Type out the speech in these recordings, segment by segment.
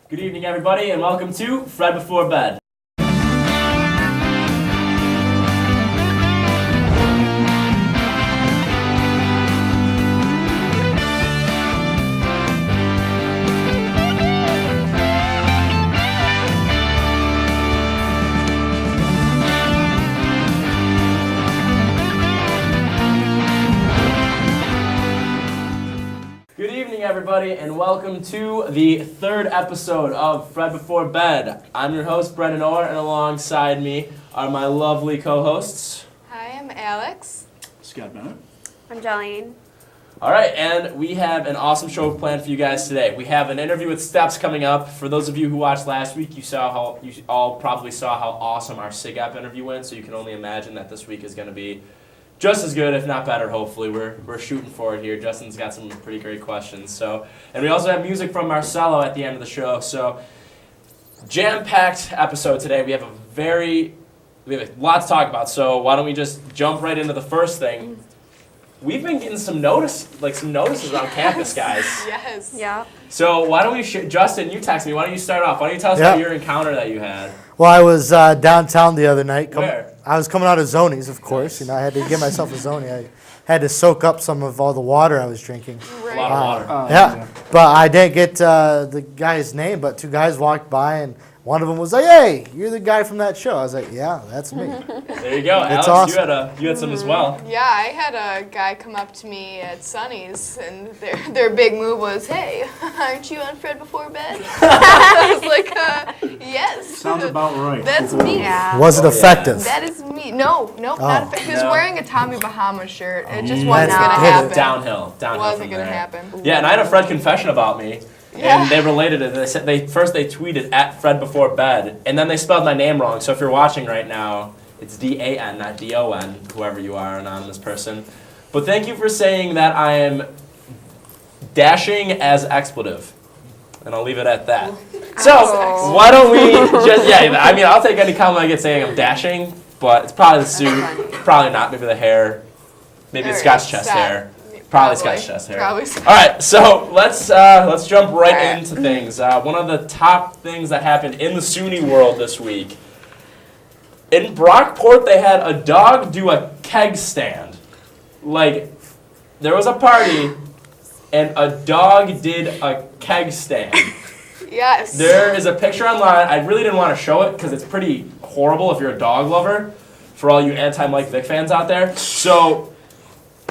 Good evening, everybody, and welcome to Fred Before Bed. Good evening, everybody, and welcome to the third episode of Fred Before Bed. I'm your host, Brendan Hoare, and alongside me are my lovely co-hosts. Hi, I'm Alex. Scott Bennett. I'm Jolene. All right, and we have an awesome show planned for you guys today. We have an interview with Steps coming up. For those of you who watched last week, you all probably saw how awesome our SIGAP interview went, so you can only imagine that this week is going to be just as good, if not better, hopefully. We're shooting for it here. Justin's got some pretty great questions. And we also have music from Marcello at the end of the show. So, jam-packed episode today. We have a lot to talk about. So why don't we just jump right into the first thing? We've been getting some notices around campus, guys. Yes. Yeah. So why don't we, Justin, you text me. Why don't you start off? Why don't you tell us about your encounter that you had? Well, I was downtown the other night. Where? I was coming out of Zonies, of course. Nice. I had to get myself a Zonie. I had to soak up some of all the water I was drinking. Right. A lot of water. Yeah, but I didn't get the guy's name, but two guys walked by, and one of them was like, "Hey, you're the guy from that show." I was like, "Yeah, that's me." There you go. It's Alex, awesome. you had some as well. Yeah, I had a guy come up to me at Sonny's, and their big move was, "Hey, aren't you on Fred Before Bed?" I was like, "Yes." Sounds about right. That's me. Yeah. Was it effective? That is me. No, not effective. He was No. wearing a Tommy Bahama shirt. It just Mm. wasn't That's gonna good. happen. Downhill Wasn't from gonna there. happen. Yeah, and I had a Fred confession about me. Yeah. And they related it. They said they tweeted at Fred Before Bed, and then they spelled my name wrong. So if you're watching right now, it's D-A-N, not D-O-N, whoever you are, anonymous person. But thank you for saying that I am dashing as expletive. And I'll leave it at that. So why don't we just, I'll take any compliment I get saying I'm dashing, but it's probably the suit, probably not, maybe the hair, maybe it's Scott's chest hair. Probably Scott's chest hair. Probably. All right, so let's jump right into things. One of the top things that happened in the SUNY world this week. In Brockport, they had a dog do a keg stand. Like, there was a party, and a dog did a keg stand. Yes. There is a picture online. I really didn't want to show it because it's pretty horrible if you're a dog lover, for all you anti-Mike Vick fans out there. So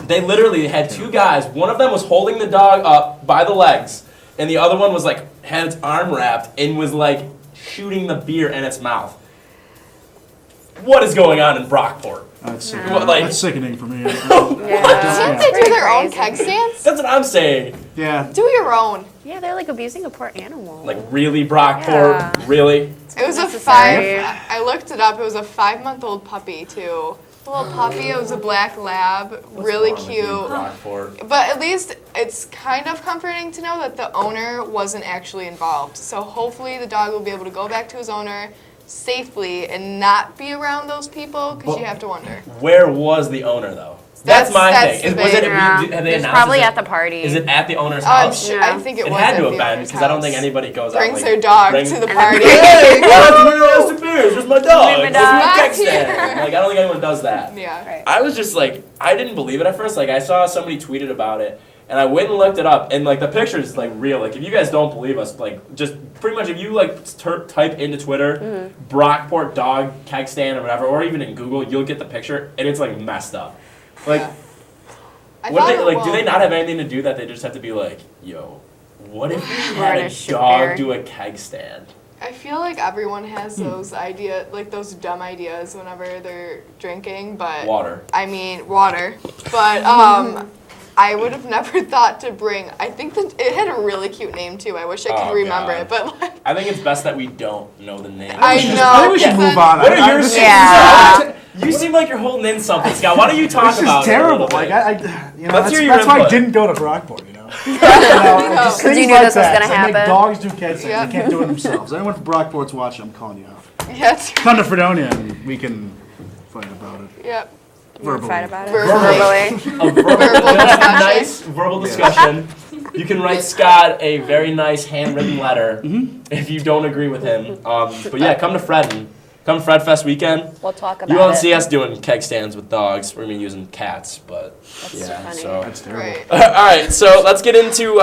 they literally had two guys. One of them was holding the dog up by the legs, and the other one was had its arm wrapped and was shooting the beer in its mouth. What is going on in Brockport? That's That's sickening for me. Can't they do their own keg stands? That's what I'm saying. Yeah. Do your own. Yeah, they're like abusing a poor animal. Really, Brockport? Yeah. Really? It was Necessary. I looked it up. It was a 5-month-old puppy too. A little puppy. It was a black lab. Really cute. Brockport. But at least it's kind of comforting to know that the owner wasn't actually involved. So hopefully the dog will be able to go back to his owner safely and not be around those people, because you have to wonder. Where was the owner, though? That's my that's thing. the Was it? big- Have they It's announced? probably is at it- the party. Is it at the owner's I'm house? sure, Yeah. I think it It was had at to the have been, owner's because I don't think house. anybody goes out Brings like, their dog brings- to the party. Hey, what's my last beers? Where's my dog? my Let's dog. do a keg Back here. stand. I don't think anyone does that. Yeah. Right. I was just I didn't believe it at first. I saw somebody tweeted about it, and I went and looked it up, and the picture is real. If you guys don't believe us, just pretty much if you type into Twitter, Brockport dog keg stand or whatever, or even in Google, you'll get the picture, and it's messed up. Yeah. I What thought they, it do they will. not have anything to do that they just have to be yo, what if we We're had gonna a shoot dog beer. do a keg stand? I feel like everyone has those those dumb ideas whenever they're drinking, but Water. I mean, water. But I would have never thought to bring. I think that it had a really cute name too. I wish I could Oh, remember God. it, but I think it's best that we don't know the name. I I think know. we should Yeah. move on. What are your Yeah. You seem like you're holding in something, Scott. Why don't you talk This about is it a little terrible. bit? That's hear your why I input. didn't go to Brockport. Just Because things you knew like this was that. gonna They make happen. dogs do keg stands. Yeah. They can't do it themselves. Anyone from Brockport's watching, I'm calling you out. yes, Come to Fredonia and we can fight about it. yep. You wanna Verbally. fight about it? Verbally. A verbal, Verbal discussion. nice verbal discussion. You can write Scott a very nice handwritten letter if you don't agree with him. But yeah, come to Fred. Come Fred Fest weekend. We'll talk about You won't it. see us doing keg stands with dogs. We're gonna be using cats, but That's yeah. funny. So That's terrible. Right. all right, so let's get into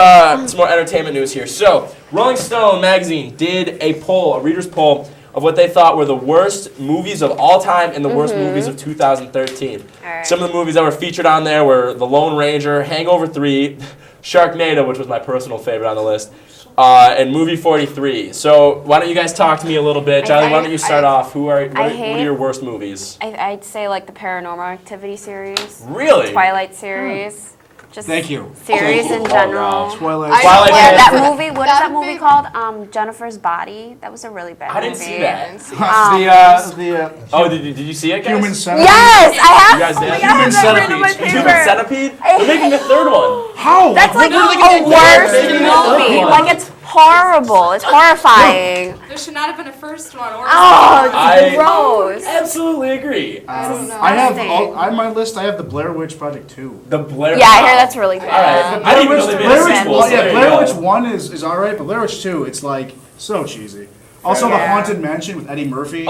some more entertainment news here. So Rolling Stone magazine did a poll, a reader's poll, of what they thought were the worst movies of all time and the worst movies of 2013. Alright. Some of the movies that were featured on there were The Lone Ranger, Hangover 3, Sharknado, which was my personal favorite on the list, and Movie 43. So why don't you guys talk to me a little bit? Charlie, why don't you start off? What are your worst movies? I'd say like the Paranormal Activity series, Really? Twilight series, just Thank you. series in Oh, general. no. Twilight. I Twilight don't Man. like That movie, what is That that movie big- called? Jennifer's Body. That was a really bad I didn't movie. see that. the Oh, did you see it, guys? human centipede. Yes, I have. You guys did? Oh my God, Human that written on my centipede. Human paper. Centipede? They're making a third one. How? That's like They're a making worst a third movie. one. Like it's horrible. It's horrifying. There should not have been a first one or a Oh, it's I- gross. Absolutely agree. I don't know. I have Disgusting. on my list. I have the Blair Witch Project 2. The Blair. Yeah, I hear that's really All bad. right. I didn't even know they made a Blair Witch, sequel. so yeah, there you Blair go. Witch 1 is alright, but Blair Witch 2, it's like so cheesy. Also, The Yeah. Haunted Mansion with Eddie Murphy.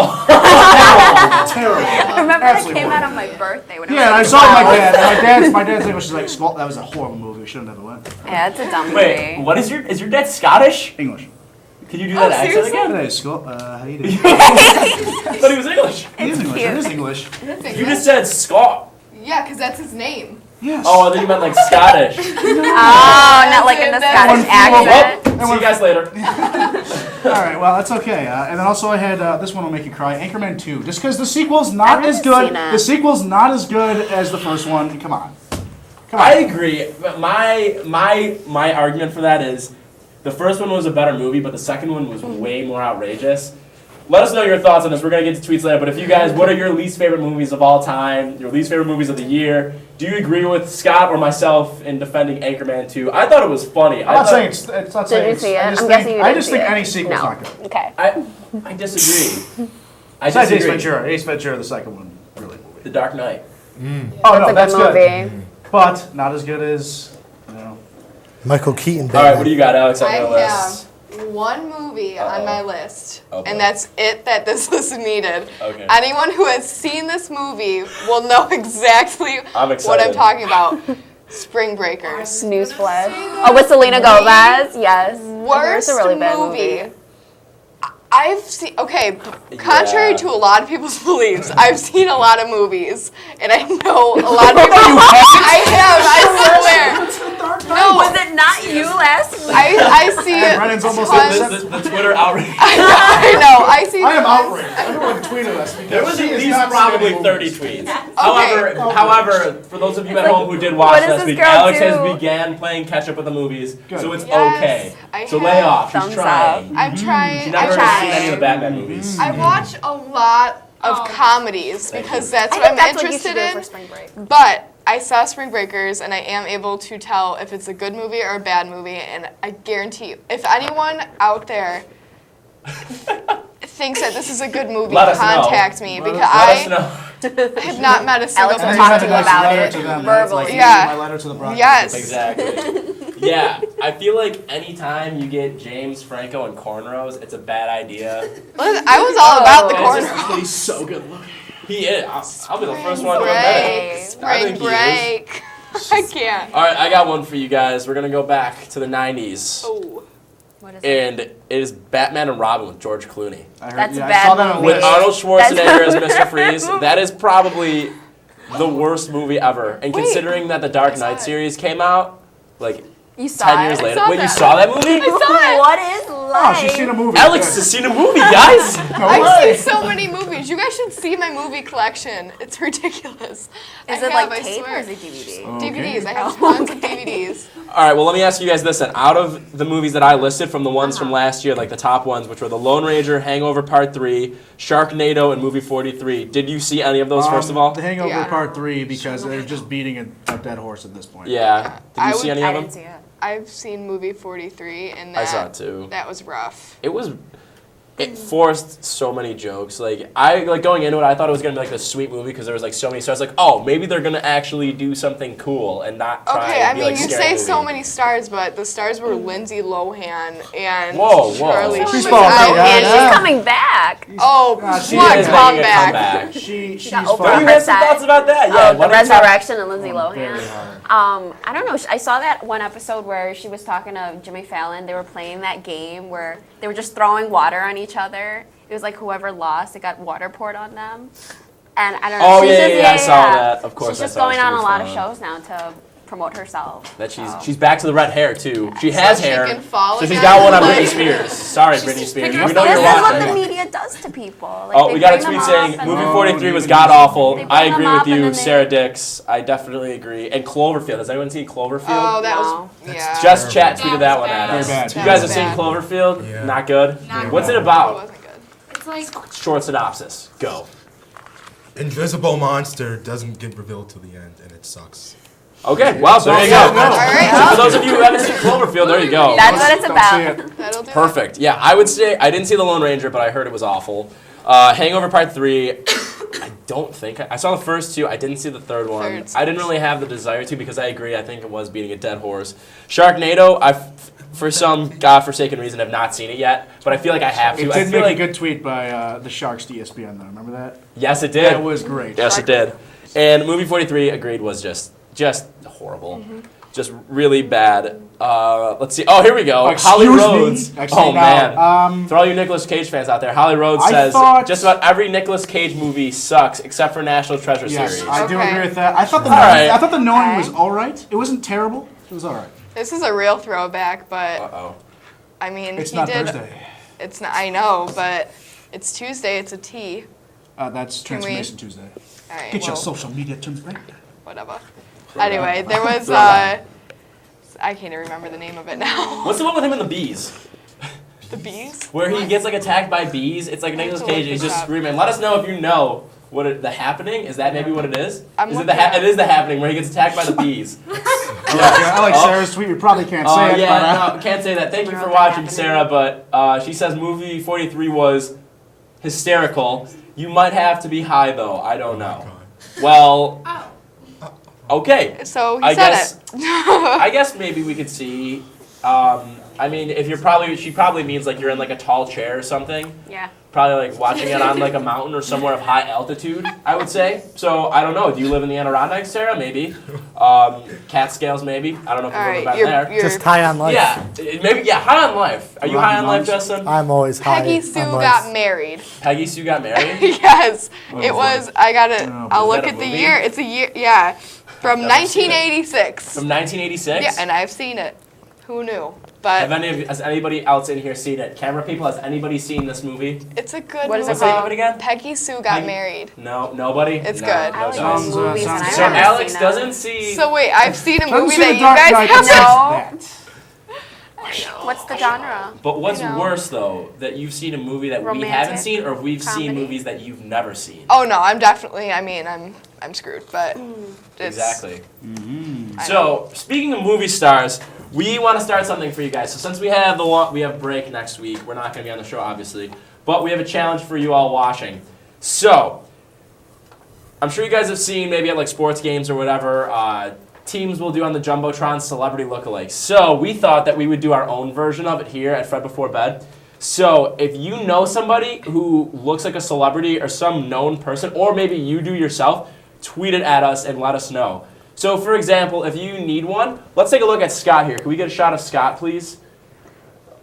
Terrible. I remember Absolutely it came out horrible. on my birthday when Yeah, and I saw it with my dad. And my dad's English is like, "Small- that was a horrible movie. We should have never went. Yeah, it's a dumb Wait, movie. what is your dad Scottish? English. Can you do that accent seriously? again? Hey, school. How do you do? I thought he was English. He is English. cute. It is English. You just said Scott. Yeah, because that's his name. Yes. Oh, I thought you meant like Scottish. Oh, not like in the That's- Scottish accent. Well, see you guys later. All right. Well, that's okay. And then also I had this one will make you cry. Anchorman 2. Just because the sequel's not haven't as good. seen it. The sequel's not as good as the first one. Come on. Come on. I agree. But my argument for that is the first one was a better movie, but the second one was way more outrageous. Let us know your thoughts on this. We're going to get to tweets later. But if you guys, what are your least favorite movies of all time? Your least favorite movies of the year? Do you agree with Scott or myself in defending Anchorman 2? I thought it was funny. I'm not saying it's not saying Did you it's, see it? I just I'm think, guessing you I didn't just see think it. any sequel's No. not good. Okay. I disagree. I Besides Ace disagree. Ventura. Ace Ventura, the second one, really movie. The Dark Knight. Oh, That's no, a that's good good. movie. But not as good as, you know. Michael Keaton. All right, what do you got, Alex, on I your list? have one movie on Uh-oh. my list, Oh, boy. and that's it that this list needed. Okay. Anyone who has seen this movie will know exactly I'm what excited. I'm talking about. Spring Breakers. Newsflash. Oh, with Selena Gomez? Yes. Worst It's a really bad movie. I've seen, okay, contrary Yeah. to a lot of people's beliefs, I've seen a lot of movies, and I know a lot of people. I have, I swear. No, Was it not you last week? I see it. Brennan's almost tons- The Twitter outrage. I know, I see. I am tons- outraged. Everyone tweeted us because There was she at is least not probably seeing 30 movies. tweets. However, for those of you at like, home who did watch what does last this week, girl Alex do? has began playing catch up with the movies, Good. so it's Yes, okay. I So have. lay off. She's Thumbs trying. I'm trying. She never I'm has seen trying. any of the Batman movies. I watch a lot of Oh. comedies Thank because you. that's I what think I'm that's what you should interested do for in. spring break. But I saw Spring Breakers, and I am able to tell if it's a good movie or a bad movie. And I guarantee you, if anyone out there thinks that this is a good movie, Let us know. contact me because Let us know. I have not met a single Alex will And person. talk you to have you a nice about letter it to them, verbally. Like, Yeah. my letter to the broadcast. Yes. Exactly. Yeah, I feel like anytime you get James Franco in cornrows, it's a bad idea. Listen, I was all about the Oh. corner. But he's so good looking. He is. I'll be the first one to admit it. I Spring think he is. break. I can't. All right, I got one for you guys. We're gonna go back to the '90s, Oh. What is it? and it is Batman and Robin with George Clooney. I heard, That's a I bad saw that on a movie. With list. Arnold Schwarzenegger as That's- Mr. Freeze. That is probably the worst movie ever. And Wait, considering that the Dark I saw Knight it. series came out, like You saw 10 it? years later. saw Wait, you that. saw that movie? I saw it. What is Oh, life? she's seen a movie. Alex Good. has seen a movie, guys. No I've way. seen so many movies. You guys should see my movie collection. It's ridiculous. Is I it have, like I tape swear. or is it DVD? DVDs. I have tons of DVDs. All right, well, let me ask you guys this then. Out of the movies that I listed from the ones from last year, like the top ones, which were The Lone Ranger, Hangover Part 3, Sharknado, and Movie 43, did you see any of those, first of all? The Hangover Yeah. Part 3 because they're just beating a dead horse at this point. Yeah. Did I you see would- any I of them? didn't see it. I've seen movie 43, and I that saw it too. that was rough. It was it forced so many jokes. Like going into it, I thought it was gonna be like this sweet movie because there was like so many stars. Like, oh, maybe they're gonna actually do something cool and not try Okay, and I be mean, like you scary say movie. so many stars, but the stars were Lindsay Lohan and Whoa. Charlie. She's Sheen. falling Oh, back. and Yeah. she's coming back. Oh, she what is making a comeback? comeback. She's got fine. Oprah. You have some thoughts about that? Yeah. The why don't you talk- resurrection of Lindsay Very Lohan. hard. I don't know. I saw that one episode where she was talking to Jimmy Fallon. They were playing that game where they were just throwing water on each other. It was like whoever lost, it got water poured on them. And I don't know. Oh, she's yeah, just, I saw that. Of course, She's I just saw going she on a was lot of fun. shows now to promote herself. That she's back to the red hair too. She has So she hair. can fall So she's again? got one on Like- Britney Spears. Sorry, Britney Spears. picking We up know This you're is what the watching. media does to people. Like, Oh, they we got a bring them tweet up saying and movie then- 43 was They god awful. bring I them agree up with and you, then Sarah Dix. I definitely agree. And Cloverfield. Has anyone seen Cloverfield? Oh, that No. was yeah. Just chat tweeted That that was one at bad. us. Very bad. You That guys was have seen bad. Cloverfield? Yeah. Not good. Not What's it good. It about? wasn't good. It's like Short synopsis. Go. Invisible monster doesn't get revealed till the end, and it sucks. Okay. Well, there you go. All right. So for those of you who haven't seen Cloverfield, there you go. That's what it's Don't about. see it. That'll do. Perfect. Yeah, I would say I didn't see The Lone Ranger, but I heard it was awful. Hangover Part 3, I don't think I saw the first two. I didn't see the third one. Third's I didn't really have the desire to because I agree. I think it was beating a dead horse. Sharknado, for some godforsaken reason, have not seen it yet, but I feel like I have to. It I did feel make like a good tweet by the Sharks to ESPN, though. Remember that? yes, it did. That was great. Yes, it did. And movie 43, agreed, was just horrible. Just really bad. Let's see. Oh, here we go. Excuse Holly me? Rhodes. Actually, Oh, no. man. For all you Nicolas Cage fans out there, Holly Rhodes I says thought- just about every Nicolas Cage movie sucks except for National Treasure Yes, series. I do Okay. agree with that. I thought the All knowing, right. I thought the knowing Okay. was all right. It wasn't terrible. It was all right. This is a real throwback, but Uh-oh. I mean, It's he not did. Thursday. It's not. I know, but it's Tuesday. It's a T. That's Can we- Transformation Tuesday. All right. Get your well, social media terms right. whatever. Anyway, there was. I can't even remember the name of it now. What's the one with him and the bees? The bees. Where he gets like attacked by bees. It's like I have Nicolas to Cage. look He's this just up. screaming. Let us know if you know what the happening is. That maybe what it is? I'm Is it looking at it is the happening where he gets attacked by the bees. I like Oh. Sarah's tweet. We probably can't Oh say it, yeah, but no, can't say that. Thank you for Wrote that watching, happening. Sarah. But she says movie 43 was hysterical. You might have to be high though. I don't know. Well, okay. So he I said guess. it. I guess maybe we could see. I mean, if she probably means like you're in like a tall chair or something. Yeah. Probably like watching it on like a mountain or somewhere of high altitude, I would say. So I don't know. Do you live in the Adirondacks, Sarah? Maybe. Catskills, maybe. I don't know if All you've ever right, been there. you're Just high on life. Yeah, maybe. Yeah, high on life. Are you high on life, Justin? I'm always high Peggy Sue on life. got married. Peggy Sue got married. Yes, it was. I gotta. I'll Is look that a at the movie? year. It's a year. Yeah, from I've never seen it. 1986. From 1986. Yeah, and I've seen it. Who knew? But Has anybody else in here seen it? Camera people, has anybody seen this movie? it's a good What is movie. it called? Name it again? Peggy Sue got Peggy- married. No, nobody. It's No, good. no I like dice. Sounds, movies and sounds- I've So never Alex seen doesn't see. So wait, I've seen a Doesn't movie see that the you Dark guys Knight, haven't. that's that. What's the genre? But what's I know. worse though, that you've seen a movie that we haven't Romantic? seen, or we've seen Comedy? movies that you've never seen? Oh no, I'm definitely. I mean, I'm screwed. But it's, Exactly. I So speaking of movie stars, we want to start something for you guys. So since we have we have break next week, we're not going to be on the show obviously, but we have a challenge for you all watching. So I'm sure you guys have seen maybe at like sports games or whatever. Teams will do on the Jumbotron celebrity lookalikes. So we thought that we would do our own version of it here at Fred Before Bed. So if you know somebody who looks like a celebrity or some known person, or maybe you do yourself, tweet it at us and let us know. So for example, if you need one, let's take a look at Scott here. Can we get a shot of Scott, please?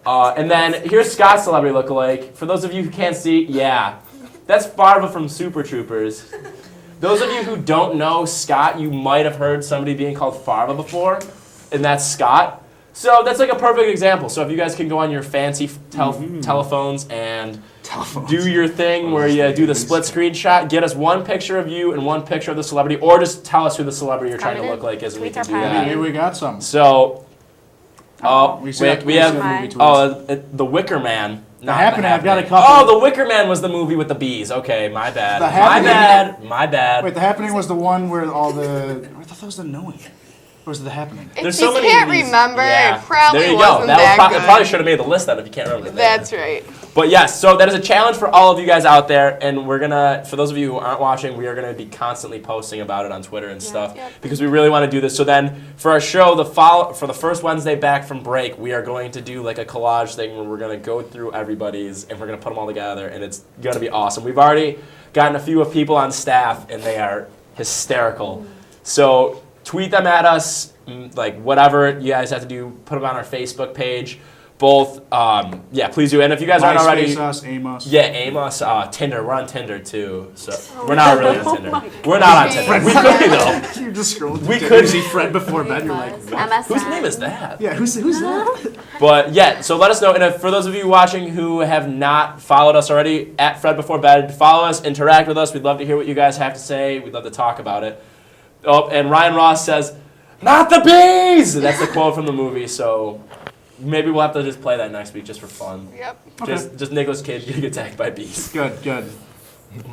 And then here's Scott's celebrity lookalike. For those of you who can't see, yeah, that's Farva from Super Troopers. Those of you who don't know Scott, you might have heard somebody being called Farva before, and that's Scott. So that's like a perfect example. So if you guys can go on your fancy telephones and do your thing where you do the split screen shot, get us one picture of you and one picture of the celebrity, or just tell us who the celebrity you're trying to look like is, and we Tweets can are do private. that. Here we got some. So, We we have movie The Wicker Man. The not Happening, I've got a Happening. couple. Oh, The Wicker Man was the movie with the bees. Okay, my bad. The My Happening- bad. My bad. Wait, The Happening was the one where all the. I thought that was The Knowing. Or was it The Happening? If There's you so many can't movies. remember, Yeah. it probably there you wasn't go. that It good. probably should have made the list then if you can't remember the name. That's right. But yes, so that is a challenge for all of you guys out there, and we're gonna, for those of you who aren't watching, we are gonna be constantly posting about it on Twitter and stuff because we really want to do this. So then, for our show, for the first Wednesday back from break, we are going to do like a collage thing where we're gonna go through everybody's and we're gonna put them all together, and it's gonna be awesome. We've already gotten a few of people on staff, and they are hysterical. So tweet them at us, like whatever you guys have to do. Put them on our Facebook page. Both, please do. And if you guys aren't already, us, aim us. yeah, aim us. Tinder, we're on Tinder too. So we're not really on Tinder. We're not on Tinder. We could be though. You just scrolled. We could see Fred before bed. You're like, what? MSN. Whose name is that? Yeah, who's that? But yeah, so let us know. And if, for those of you watching who have not followed us already, at Fred Before Bed, follow us, interact with us. We'd love to hear what you guys have to say. We'd love to talk about it. Oh, and Ryan Ross says, "Not the bees." That's the quote from the movie. So. Maybe we'll have to just play that next week just for fun. Yep. Okay. Just Nicholas Cage getting attacked by bees. Good.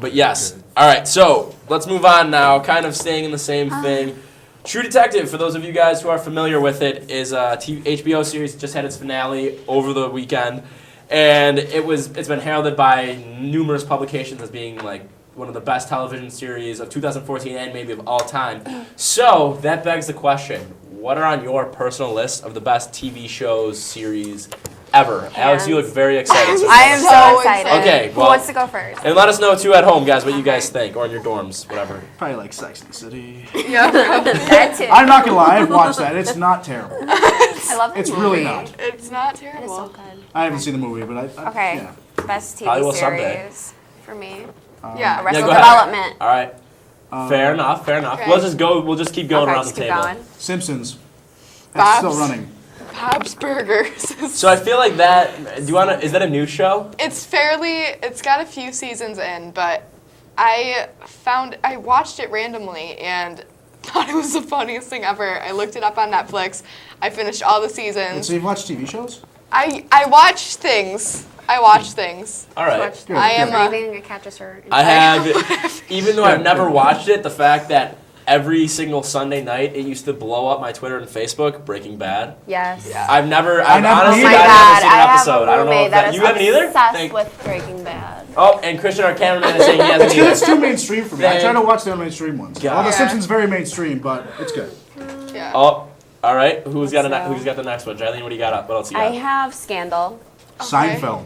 But yes. All right, so let's move on now. Kind of staying in the same thing. True Detective, for those of you guys who are familiar with it, is a HBO series. Just had its finale over the weekend. And it's been heralded by numerous publications as being like one of the best television series of 2014 and maybe of all time. So that begs the question, what are on your personal list of the best TV shows, series ever? Alex, you look very excited. So I am So so excited. Okay, Who well- wants to go first? and let us know too at home, guys, what you guys think, or in your dorms, whatever. Probably like Sex and the City. Yep. That too. I'm not gonna lie, I've watched that. It's not terrible. I love the It's movie. really not. It's not It is so terrible. good. I haven't seen the movie, but I Okay. yeah. Best Probably TV will someday. series for me. Yeah. Yeah, Arrested go ahead. Development. All right. Fair enough. Okay. We'll just keep going Okay, around just the keep table. going. Simpsons. That's still Bob's. running. Bob's Burgers. So I feel like that. Is that a new show? It's got a few seasons in, but I watched it randomly and thought it was the funniest thing ever. I looked it up on Netflix. I finished all the So seasons. you've watched TV shows? I watch things. All right. Good, I am good. Breathing a cactus or I have, even though I've never watched it, the fact that every single Sunday night it used to blow up my Twitter and Facebook, Breaking Bad. Yes. I've never honestly either. Oh my I've God, never seen an I have episode. a I don't know roommate if that is you haven't either? obsessed with Breaking Bad. Oh, and Christian, our cameraman, is saying he hasn't It's either. too mainstream for me. I try to watch the mainstream ones. God. Well, The Yeah. Simpsons is very mainstream, but it's good. Yeah. Oh, all right. Who's got So- the next one? Jillian, what do you got up? What else you I got? have Scandal. Seinfeld.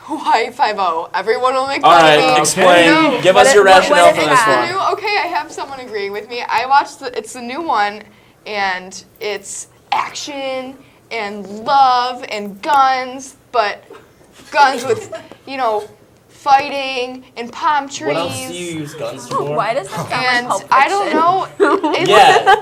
Hawaii 5-0. Everyone will make All fun of right, me. explain. No. Give What us it- your what- rationale what for it this has. one. Okay, I have someone agreeing with me. I watched it's the new one, and it's action and love and guns, but guns with, fighting and palm trees. What else do you use guns for? Why does that sound And like Pulp I don't know. It's Yeah.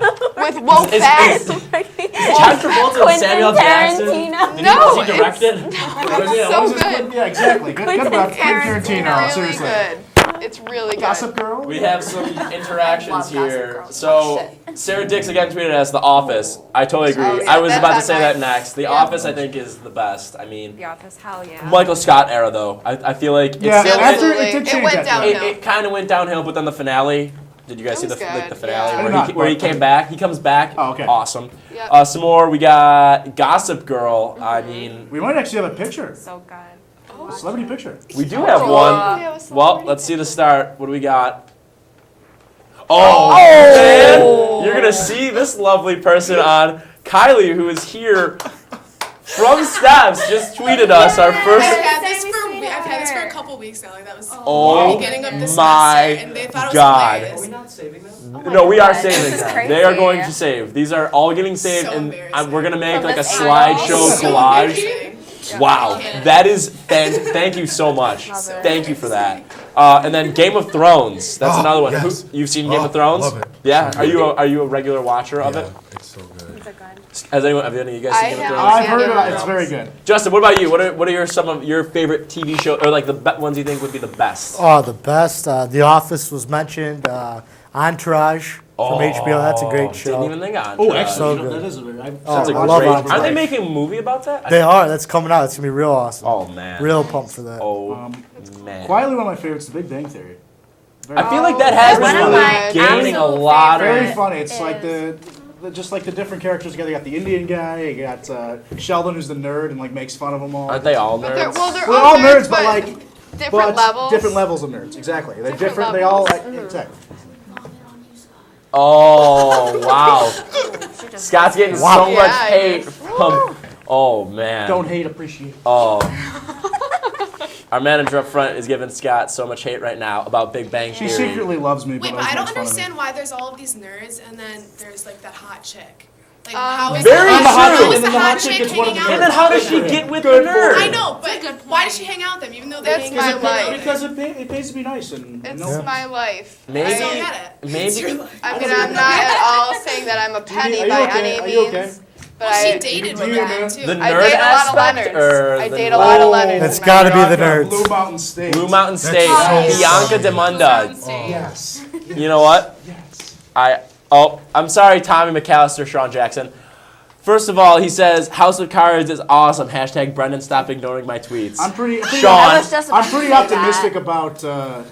with Wolf Is- Fast. John Travolta and Samuel Jackson. Tarantino. Did No, he direct it? it's Yeah, so what is this? good. Yeah, exactly. Good Quentin about Quentin Tarantino. Tarantino. Really Seriously. good. It's really good. Gossip Girl. We have some interactions Love Gossip here. Girl. So Sarah Dix again tweeted us The Office. I totally agree. Oh, yeah, I was that's about to on say my- that next. The Yeah. Office I think is the best. I mean, The Office, hell yeah. Michael Scott era though. I feel like it's Yeah, still, after Absolutely. it did change went after that. downhill. it kind of went downhill, but then the finale. Did you guys see That the was the good, finale yeah. I where did not, he but- came back? He comes back. Oh, okay. Awesome. Yep. Some more. We got Gossip Girl. I mean, We might actually have a picture. So good. Oh, Celebrity picture. we do have cool. one. We have a Well, celebrity let's see the start. What do we got? Oh, man! You're gonna see this lovely person on Kylie, who is here from Steps. Just tweeted us our first. I've had this for a couple weeks now. Like that was Oh the beginning of this my semester, and they thought it was God. hilarious. No, we are God, saving this is them. crazy. They are going to save. These are all getting saved, So and embarrassing. we're gonna make From like a this angle? slideshow So collage. embarrassing. Wow, that is thank you so much. Love it. Thank you for that. And then Game of Thrones. That's Oh, another one. yes. You've seen Game Oh, of Thrones? love it. Yeah. So Are good. you a regular watcher of Yeah, it? it's so good. These are good. Have any of you guys I seen Game of have. Thrones? I've heard Game of of it. It's very good. Justin, what about you? What are some of your favorite TV shows, or like the ones you think would be the best? Oh, the best. The Office was mentioned. Entourage from HBO. That's a great show. Didn't even think on. Oh, Entourage. actually, So you know, good. that is a very. Oh, That's a I love great. Entourage. Aren't they making a movie about that? They are. That's coming out. It's gonna be real awesome. Oh man. Real pumped for that. Oh man. Quietly, one of my favorites, The Big Bang Theory. Very, I feel like that has One been of really my gaining a absolute lot very of. funny. It's like the just like the different characters together. You got the Indian guy. You got Sheldon, who's the nerd and like makes fun of them all. Aren't they all But they're, nerds? well, they're We're all all nerds, but like different levels. Different levels of nerds. Exactly. They're Different different. They all levels. exactly. Oh, wow. Scott's getting so Wow. much Yeah, I hate guess. from. Oh, man. Don't hate, appreciate. Oh. Our manager up front is giving Scott so much hate right now about Big Bang She Theory. secretly loves me. Wait, but but I always don't makes fun of me. understand why there's all of these nerds and then there's like that hot chick. Like, Um, how is Very the hot, true. how is And the then the hot hot chick chick gets one of hanging the And out? then how does she get with the Good nerd? I know, but why does she hang out with them even though they That's hang my out life. Because it pays to be nice and It's no. my life. I Maybe. don't get it. Maybe- It's your life. I mean, I'm not at all saying that I'm a penny Are you by okay? any Are you means. okay? But Well, she I dated Do with you, them man? too. The I nerd date a lot of aspect, Leonards. or I the- date a lot of Leonards. It's in my gotta be life. the Bianca, nerds. Blue Mountain State. Blue Mountain State. so Bianca funny. Demunda. Yes. You know what? I'm sorry, Tommy McAllister, Sean Jackson. First of all, he says House of Cards is awesome. Hashtag Brendan, stop ignoring my tweets. I'm pretty. Sean. I was just about I'm to pretty say optimistic that. about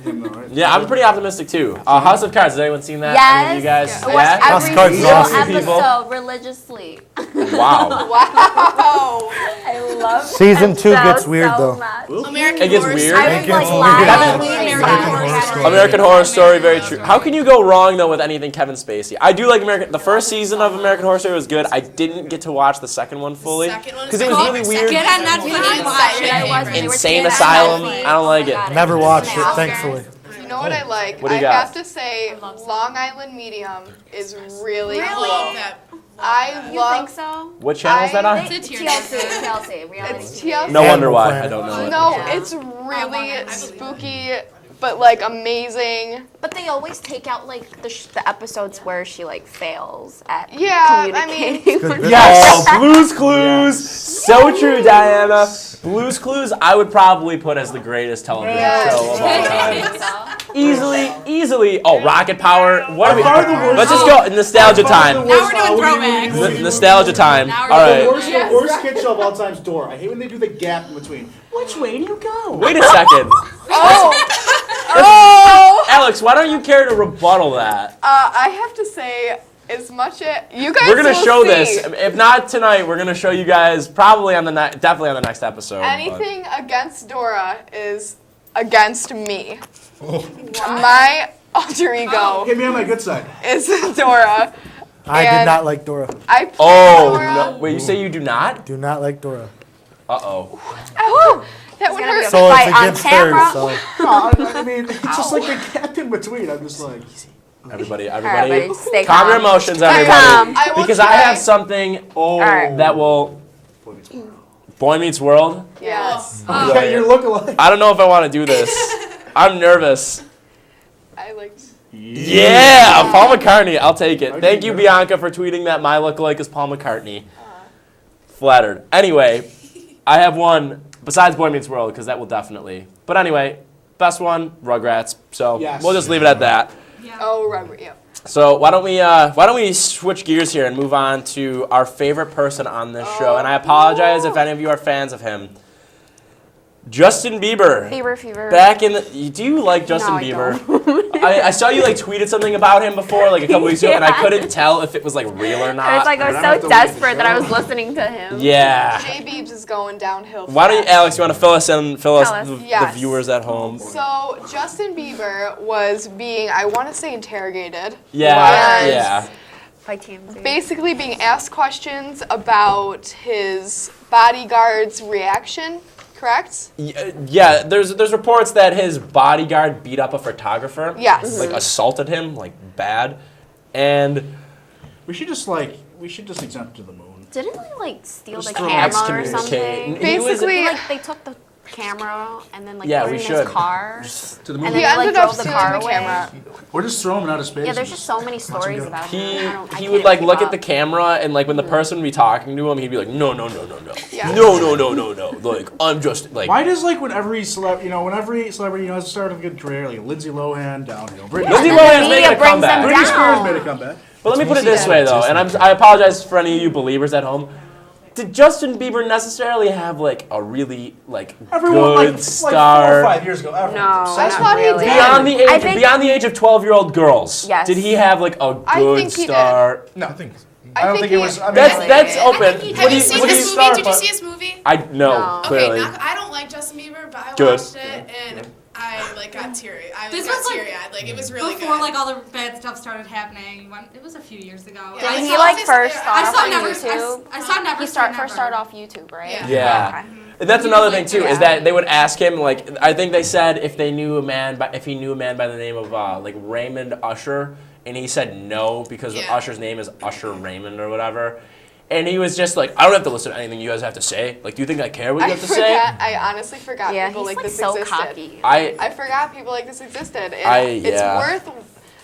him though, right? Yeah, I'm pretty optimistic too. House of Cards. Has anyone seen that? Yes. Any of you guys? I watched House every Cards is single awesome. episode religiously. Wow. Wow. I love Season 2 gets weird, so though. much. American It gets Horror weird? Story. I was It gets like live weird. tweeting American Horror that. Story. American Horror Story, very true. How can you go wrong though with anything Kevin Spacey? I do like The first season of American Horror Story was good. I didn't get to watch the second one fully Second one because it was really weird. Get on Netflix. Really excited I was when they were Insane kids on Asylum. Netflix. I don't like Oh my it. God, Never was watched it, awesome. thankfully. You know what I like? What do you I got? have to say, Long Island Medium is really I cool. love that. I You love. think so? What channel is that on? It's a TLC, reality It's TV. TLC. No wonder Animal why. Planet. I don't know it. No, Yeah. it's really I believe spooky, but like amazing. But they always take out like the episodes where she like fails at Yeah, I mean- communicating. Yes. Oh, Blue's Clues. So true, Diana. Blue's Clues, I would probably put as the greatest television Yes. show of all time. Easily. Oh, Rocket Power. What are we? far the worst- Let's just go nostalgia time. Now we're doing throwbacks. Nostalgia time. Now All we're right. The worst kid show of all time's Door. I hate when they do the gap in between. Which way do you go? Wait a second. Oh! Alex, why don't you care to rebuttal that? I have to say, as much as you guys We're gonna will show see, this. If not tonight, we're gonna show you guys probably on the definitely on the next episode. but- Anything against Dora is against me. Oh. My alter ego Get me on my good side. is Dora. I did And not like Dora. I played Oh Dora. no! Wait, you say you do not? Do not like Dora. Uh oh. Ow, that would gonna be hurt. a So fight it's on against camera. her. So I mean, it's just like the gap in between. I'm just like. Everybody, Everybody stay calm calm. your emotions, Stay everybody. calm. I will Because try. I have something Oh. Alright. that will. Boy Meets World. Yes, Yeah, you're lookalike. I don't know if I want to do this. I'm nervous. I like. Yeah, Paul McCartney. I'll take it. Thank you, Bianca, for tweeting that my lookalike is Paul McCartney. Flattered. Anyway, I have one besides Boy Meets World because that will definitely. But anyway, best one, Rugrats. So Yes. we'll just leave it at that. Oh, Robert. Yeah. So why don't we switch gears here and move on to our favorite person on this show? And I apologize if any of you are fans of him. Justin Bieber. Fever. Back in the, do you like Justin No, I Bieber? I saw you like tweeted something about him before, like a couple weeks ago, and I Yeah. couldn't tell if it was like real or It was not. like I I'm was gonna have so to leave desperate the that I show. was listening to him. Yeah. J Beebs is going downhill. Why don't you, fast. Alex? You want to fill us in, fill us Tell us. the Yes. viewers at home? So Justin Bieber was being, I want to say, interrogated. Yeah, Was yeah. By TMZ. Basically, being asked questions about his bodyguard's reaction. Correct? Yeah, there's reports that his bodyguard beat up a photographer. Yes. Like assaulted him, like bad, and We should just exempt to the moon. Didn't they like steal the Just throw camera or excommunicate. something? He was- Basically, Like they took the camera and then like Yeah, put we it in should. his car. To the And moon. then he they like ended up drove the stealing car the away. camera. Or just throw him out of space. Yeah, there's just so many stories about he him. I he can't would like keep look at up. the camera and like when the person would be talking to him, he'd be like, no, Yeah. no. Like I'm just like. Why does like when every celebrity has to start a good career, like Lindsay Lohan downhill. Britney, Lindsay And then Lohan's the making media a brings comeback. them Britney Spears down. made a comeback. But let me put it this way though, and I apologize for any of you believers at home. Did Justin Bieber necessarily have like a really like Everyone good like star 4 or 5 years ago. No, I not thought he really. did. beyond the I age think- beyond the age of 12-year-old girls? Yes. Did he have like a I good think he did. star? I think I don't think it was. I mean, That's open. Have you seen his movie? Did you see his movie? I no, No. clearly. Okay, I don't like Justin Bieber, but I Good. watched it and I like got teary. I This got was, like, teary-eyed. Like it was really Before good. like all the bad stuff started happening, it was a few years ago. Yeah, Did I he saw like this- first I start saw off on Never- YouTube? I saw Never He Start first Never. started off YouTube, right? Yeah. Yeah. Okay. And that's another thing too, is Yeah. that they would ask him like I think they said if he knew a man by the name of like Raymond Usher, and he said no because Yeah. Usher's name is Usher Raymond or whatever. And he was just like, I don't have to listen to anything you guys have to say. Like, do you think I care what you I have to say? forgot. I honestly forgot Yeah, people he's like like this so existed. cocky. I forgot people like this existed. And it's yeah. worth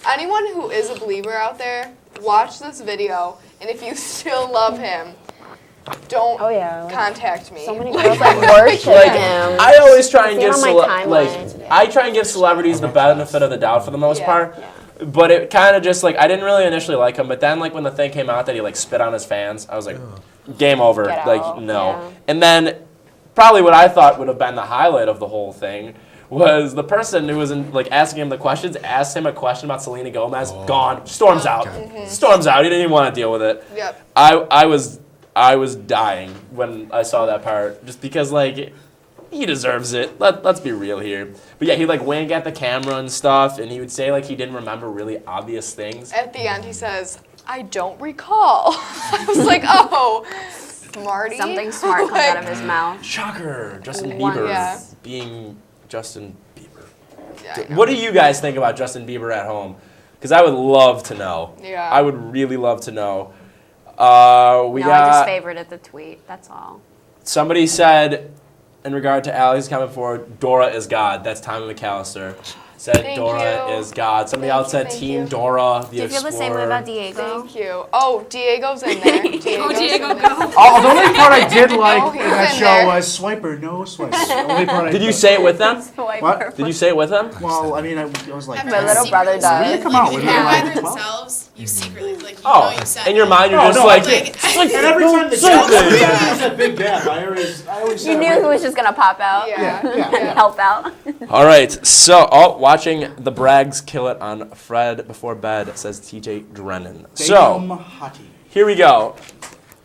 anyone who is a believer out there, watch this video, and if you still love him, don't Oh, yeah. contact me. So many girls like worship Like, him. I always try and See give him on my timeline today. I try and give celebrities the benefit of the doubt for the most Yeah. part. But it kind of just like I didn't really initially like him, but then like when the thing came out that he like spit on his fans, I was like, game over. Get Like out, no. yeah. And then probably what I thought would have been the highlight of the whole thing was the person who was like asking him the questions asked him a question about Selena Gomez, gone, storms out, storms out. He didn't even want to deal with it. Yep. I was dying when I saw that part, just because like he deserves it. Let's be real here. But yeah, he'd like wink at the camera and stuff, and he would say like he didn't remember really obvious things. At the end, he says, "I don't recall." I was like, "Oh, smarty." Something smart comes out of his mouth. Shocker, Justin One- Bieber Yeah. being Justin Bieber. Yeah, I know. What do you guys think about Justin Bieber at home? Because I would love to know. Yeah. I would really love to know. We No, I just got favorited the tweet. That's all. somebody said in regard to Allie's comment before, Dora is God. That's Tommy McAllister. Said Thank Dora you. is God. Somebody Thank else said you, thank Team you. Dora, the Do you feel the same way Explorer. about Diego? Thank you. Oh, Diego's in there. Diego's Diego, in there. go. Oh, the only part I did like Oh, in he's that in show there. was swiper, no swiper. The only part I Did you say it with them? What? Did you say it with them? Well, I mean, I was like, My little brother does. When did it come out? Like, When if they're they were by like 12? themselves, you secretly like you Oh, know you said in your it. mind you're Oh, just no, like, I did. And every time the Say joke, it. every time there's that big gap, I always You said knew it. who was just gonna pop out Yeah. Yeah. and help out. All right, so watching the Brags kill it on Fred before bed, says TJ Drennan. So Damn hottie. here we go.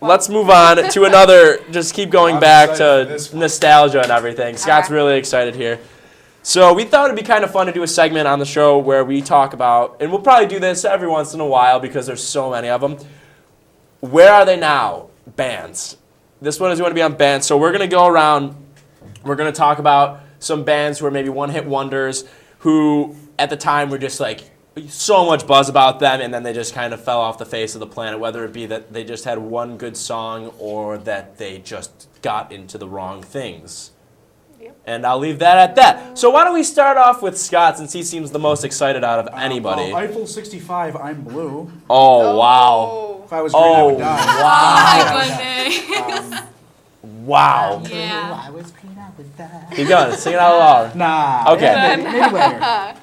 Let's move on to another. Just keep going I'm back excited for to this one. nostalgia and everything. Scott's Okay. really excited here. So we thought it'd be kind of fun to do a segment on the show where we talk about, and we'll probably do this every once in a while because there's so many of them. Where are they now? Bands. This one is going to be on bands. So we're going to go around. We're going to talk about some bands who are maybe one-hit wonders who at the time were just like so much buzz about them, and then they just kind of fell off the face of the planet, whether it be that they just had one good song or that they just got into the wrong things. And I'll leave that at that. So why don't we start off with Scott, since he seems the most excited out of anybody. Well, Eiffel 65, I'm blue. Oh, wow. If I was green, I Oh, would die. Oh my goodness. Wow. Yeah. I was green, I would die. Keep going. Sing it out loud. Nah. Okay. Yeah, maybe later.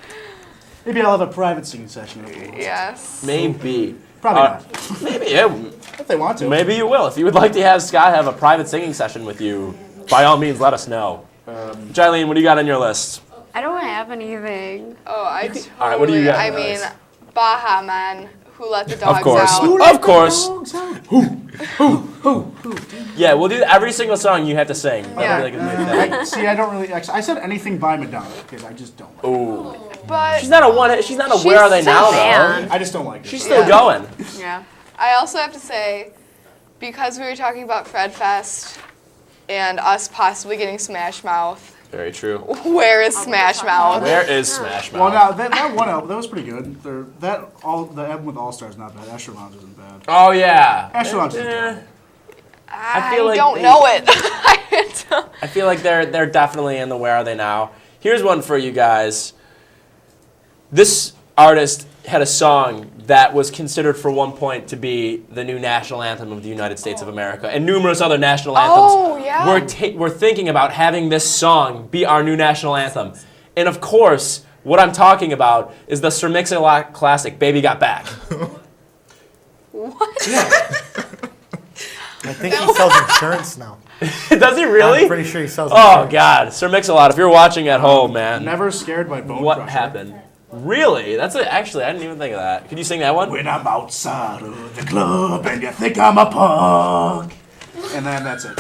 Maybe I'll have a private singing session with you. Yes. Maybe. Probably not. Maybe, yeah, If they want to. maybe you will. If you would like to have Scott have a private singing session with you, by all means, let us know. Jilene, what do you got on your list? I don't have anything. Oh, I totally. All right, what do you got, I guys? mean, Baja Man, Who Let the Dogs Of course. Out. Of course. Yeah, we'll do every single song you have to sing. Yeah. That'll be like a big thing. See, I don't really. I said anything by Madonna because I just don't. Like Ooh. But She's not a one. She's not a She's where are they still now a though. band. I just don't like it. She's still Yeah. going. Yeah. I also have to say, because we were talking about Fred Fest and us possibly getting Smash Mouth, Very true. where is Smash Mouth? Where is Smash Mouth? Well, now that one album that was pretty good. The album with All Stars not bad. Asher Lounge isn't bad. Oh yeah. Asher Lounge isn't Eh, bad. I feel like don't they- know it. I don't- I feel like they're definitely in the where are they now. Here's one for you guys. This artist had a song that was considered for one point to be the new national anthem of the United States of America, and numerous other national anthems Oh, yeah. were thinking about having this song be our new national anthem. And of course, what I'm talking about is the Sir Mix-a-Lot classic, Baby Got Back. What? I think he sells insurance now. Does he I'm really? pretty sure he sells Oh, insurance. God. Sir Mix-a-Lot, if you're watching at home, man, Never scared by Bone what Crusher. happened? Really? Actually, I didn't even think of that. Could you sing that one? When I'm outside of the club and you think I'm a punk. And then that's it.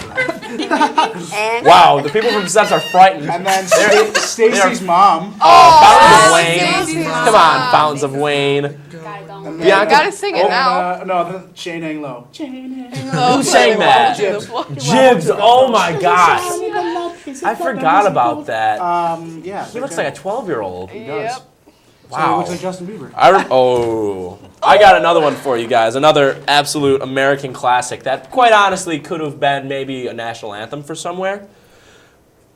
And Wow, the people from Steps are frightened. And then Stacy's mom. Fountains of Wayne. Stacy's Come on, Fountains of Wayne. gotta go. You Bianca. gotta sing it now. No, the Shane Hang Low. Who sang that? Jibs. Oh my gosh. I forgot about that. Yeah. He looks like a 12-year-old. Yep. So he Wow. looks like Justin Bieber. I got another one for you guys. Another absolute American classic that, quite honestly, could have been maybe a national anthem for somewhere.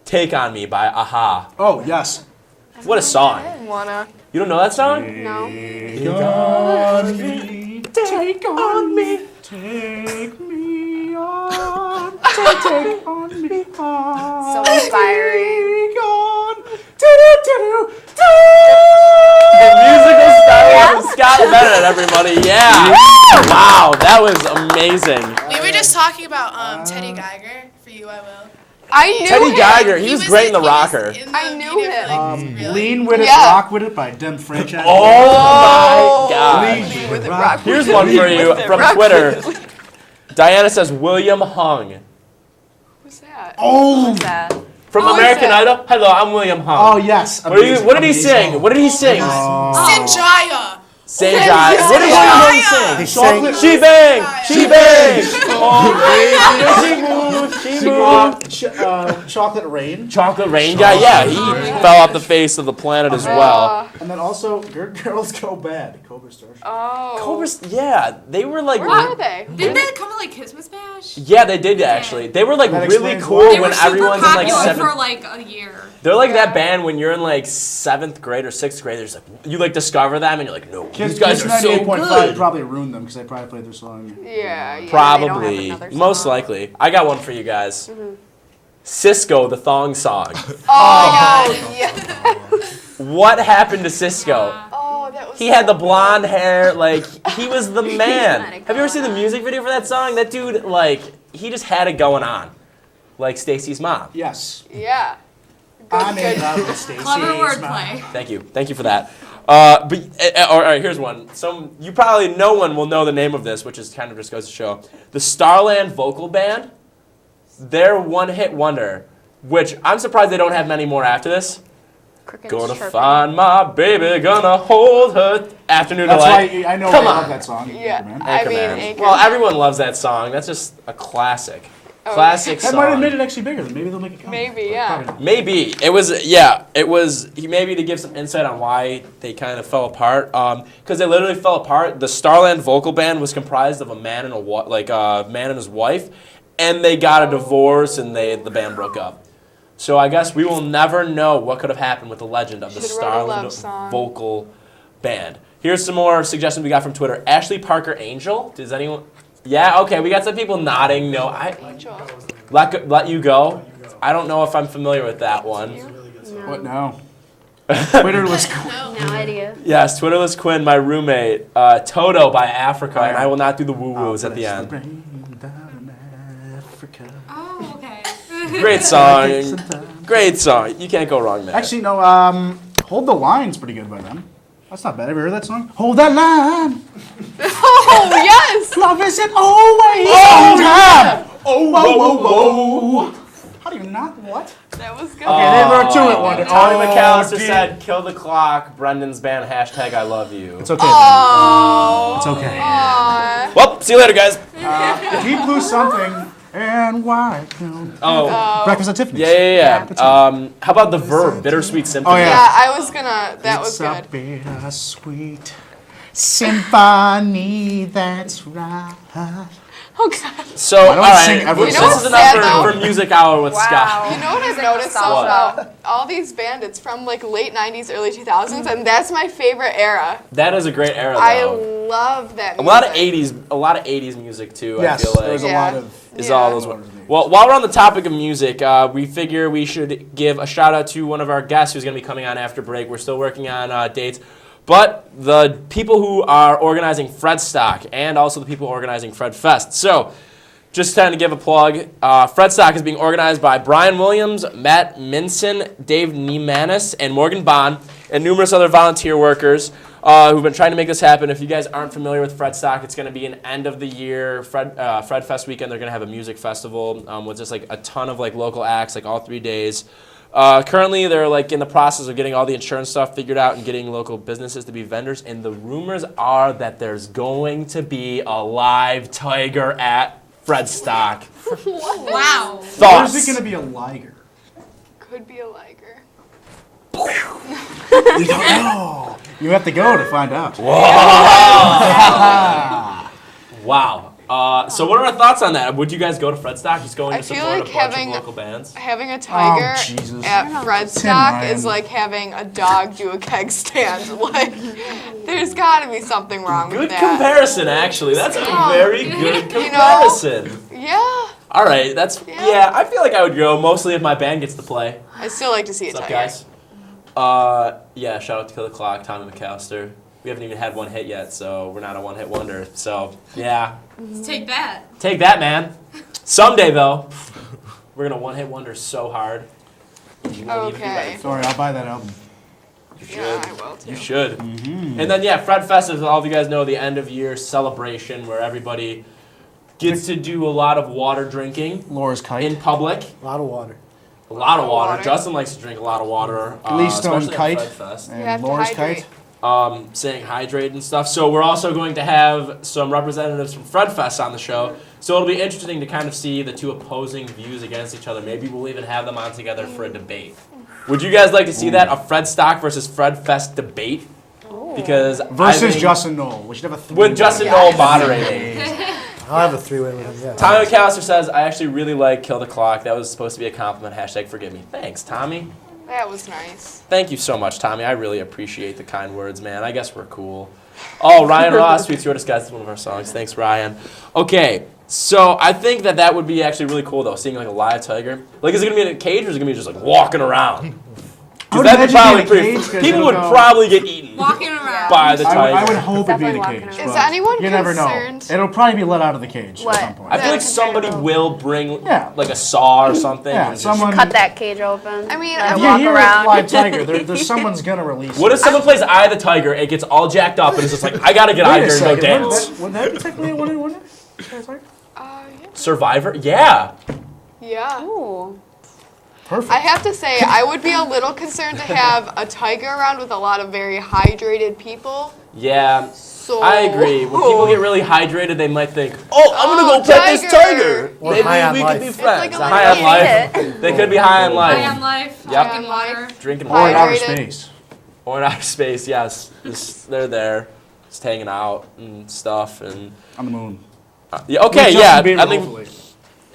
"Take on Me" by Aha. Oh, yes. What a song! Wanna? You don't know that song? No. Take on me. Take on me. Take me on. Take on me on. So inspiring. Take on. Do-do-do-do. The musical style of Scott Bennett, everybody. Yeah. Wow, that was amazing. We were just talking about Teddy Geiger. For You, I Will. I knew Teddy him. Geiger, he was great in The he was Rocker. in the I knew video for, him. really? Lean with it, Yeah. rock with it by Dem franchise. Oh my God. Lean with it, rock Here's with one it. for you With it, from rock Twitter. with it. Diana says William Hung. Who's that? Oh. That. From Oh, is American that- Idol. Hello, I'm William Hung. Oh yes. What did he Amazing. sing? What did he sing? Sanjaya. Sanjay. What did William sing? He sang, She bang! She bang! Oh, she moved! She moved! Chocolate Rain. Chocolate Rain guy? Yeah, he fell off the face of the planet as well. And then also Good Girls Go Bad. Cobra Starship. Oh. Cobras, yeah, they were like. Where are they? Didn't they come to like Christmas Bash? Yeah, they did actually. They were like That really explains cool why. They when were super everyone's in like popular seventh. for like a year. They're like that band when you're in like 7th grade or 6th grade. There's like you like discover them and you're like, no, these guys are so 98.5 good. probably ruined them because they probably played their song. Yeah. Probably, another most song. likely. I got one for you guys. Cisco, the thong song. Oh my God. Yeah. What happened to Cisco? Oh, that was. He had the blonde hair, like he was the man. had it Have you ever seen the going on. music video for that song? That dude, like, he just had it going on, like Stacy's mom. Yes. Yeah. I'm Good. in love with Stacey's Clever mom. wordplay. Thank you for that. But all right, here's one. You probably no one will know the name of this, which is kind of just goes to show the Starland Vocal Band. Their one-hit wonder, which I'm surprised they don't have many more after this. Crickets Gonna chirping. find my baby, gonna hold her. Afternoon That's Delight. why I know Come I on. love that song. Yeah. Man. I mean, Anchorman. Anchorman. Well, everyone loves that song. That's just a classic. Oh, Classic That might have made song. it actually bigger. Maybe they'll make it count. Maybe, But yeah. probably not. Maybe it was maybe to give some insight on why they kind of fell apart. Because they literally fell apart. The Starland Vocal Band was comprised of a man and a man and his wife, and they got a divorce and the band broke up. So I guess we will never know what could have happened with the legend of the Should've wrote a love Starland song. Vocal Band. Here's some more suggestions we got from Twitter. Ashley Parker Angel. Does anyone? Yeah. Okay. We got some people nodding. No. Angel. Let You Go. I don't know if I'm familiar with that one. What now? Twitterless. No idea. Yes, Twitterless Quinn, my roommate. Toto by Africa, and I will not do the woo-woos at the end. Oh, okay. Great song. Great song. You can't go wrong there. Actually, no. Hold the Line's pretty good by them. That's not bad. Have you heard that song? Hold that line. Oh yes. Love isn't always on time. Oh, whoa, whoa, whoa. How do you not? What? That was good. Okay, they were to it one. Tommy McAllister dude. said, kill the clock, Brendan's band, hashtag I love you. It's okay. Oh. It's okay. Aw. Well, see you later, guys. Deep Blue something and why? Oh, Breakfast at Tiffany's. yeah. How about the Verb, Bittersweet Symphony? Oh, yeah. Yeah, I was gonna. That was It's a good. bittersweet symphony. That's right. Oh god. So, Why all don't we right, sing every this song? is You know what's sad, enough though? for Music Hour with Scott. You know what I've noticed though What? about all these bandits from like late '90s, early 2000s, and that's my favorite era. That is a great era, though. I love that. A Music. lot of 80s music, too, Yes, I feel like. there's a Yeah. lot of. Is Yeah. all those ones. Well, while we're on the topic of music, we figure we should give a shout out to one of our guests who's going to be coming on after break. We're still working on dates. But the people who are organizing Fred Stock and also the people organizing Fred Fest. So, just trying to give a plug. Fredstock is being organized by Brian Williams, Matt Minson, Dave Neimanis, and Morgan Bond, and numerous other volunteer workers who've been trying to make this happen. If you guys aren't familiar with Fredstock, it's going to be an end of the year Fred Fest weekend. They're going to have a music festival with just like a ton of like local acts, like all 3 days. Currently, they're like in the process of getting all the insurance stuff figured out and getting local businesses to be vendors. And the rumors are that there's going to be a live tiger at Fredstock. Wow. Or Thoughts? is it going to be a liger? Could be a liger. We don't know. You have to go to find out. Wow. So what are our thoughts on that? Would you guys go to Fredstock? Just going I to feel support like a bunch having- of local bands? Having a tiger Jesus. at Tim Fredstock Ryan. is like having a dog do a keg stand. Like, there's got to be something wrong Good with that. comparison, actually. That's a very good You know- comparison. Yeah. All right, that's yeah. I feel like I would go mostly if my band gets to play. I still like to see a What's up, tiger. guys? Yeah. Shout out to Kill the Clock, Tommy McAllister. We haven't even had one hit yet, so we're not a one-hit wonder. So yeah, Let's take that. take that, man. Someday though, we're gonna one-hit wonder so hard. You won't even be ready. Okay. Sorry, I'll buy that album. You should. Yeah, I will too. You should. And then Fred Fest, as all of you guys know, the end of year celebration where everybody gets to do a lot of water drinking Laura's kite. in public. A lot of water. A lot of water. Water. Justin likes to drink a lot of water. Lee Stone especially at kite. Fred Fest. You have And to Laura's hydrate. kite. Saying hydrate and stuff. So we're also going to have some representatives from Fred Fest on the show. So it'll be interesting to kind of see the two opposing views against each other. Maybe we'll even have them on together for a debate. Would you guys like to see that? A Fredstock versus Fred Fest debate? Because I Versus think- Justin Knoll. We should have a with Justin Yes. Knoll moderating. I'll have a three-way with him, yeah. Tommy McAllister says, I actually really like Kill the Clock. That was supposed to be a compliment. Hashtag forgive me. Thanks, Tommy. That was nice. Thank you so much, Tommy. I really appreciate the kind words, man. I guess we're cool. Oh, Ryan Ross tweets, "Your Disguise" is one of our songs. Thanks, Ryan. Okay, so I think that would be actually really cool, though, seeing like a live tiger. Like, is it going to be in a cage or is it going to be just like walking around? I would Because that'd be imagine probably being a pretty. cage 'cause People it'll would go- probably get eaten Walking around. by the tiger. I would hope it'd be in a Definitely cage. walking but Is anyone you never know. concerned? It'll probably be let out of the cage What? at some point. I feel like Yeah. somebody will bring Yeah. like a saw or something. Yeah, and just- someone. Cut that cage open. I mean, let if it If you walk hear around. a live tiger, there's someone's gonna release What it. if someone plays Eye of the Tiger, it gets all jacked up, and it's just like, I gotta get out Wait of a here and go second, dance. Wouldn't that be technically a one-in-one? yeah. Survivor? Yeah. Yeah. Ooh. Perfect. I have to say, I would be a little concerned to have a tiger around with a lot of very hydrated people. Yeah. So I agree. When people get really hydrated, they might think, "Oh, I'm gonna Oh, go pet this tiger." tiger. Or Maybe high on we could be life. friends." It's like a high on little life. They could be high on life. High on life. Yep. Drinking water. Drinking Or in water. outer Hydrated. space. Or in outer space. Yes, they're there, just hanging out and stuff. And On the moon. yeah, okay, With yeah. Justin Bieber, I think hopefully.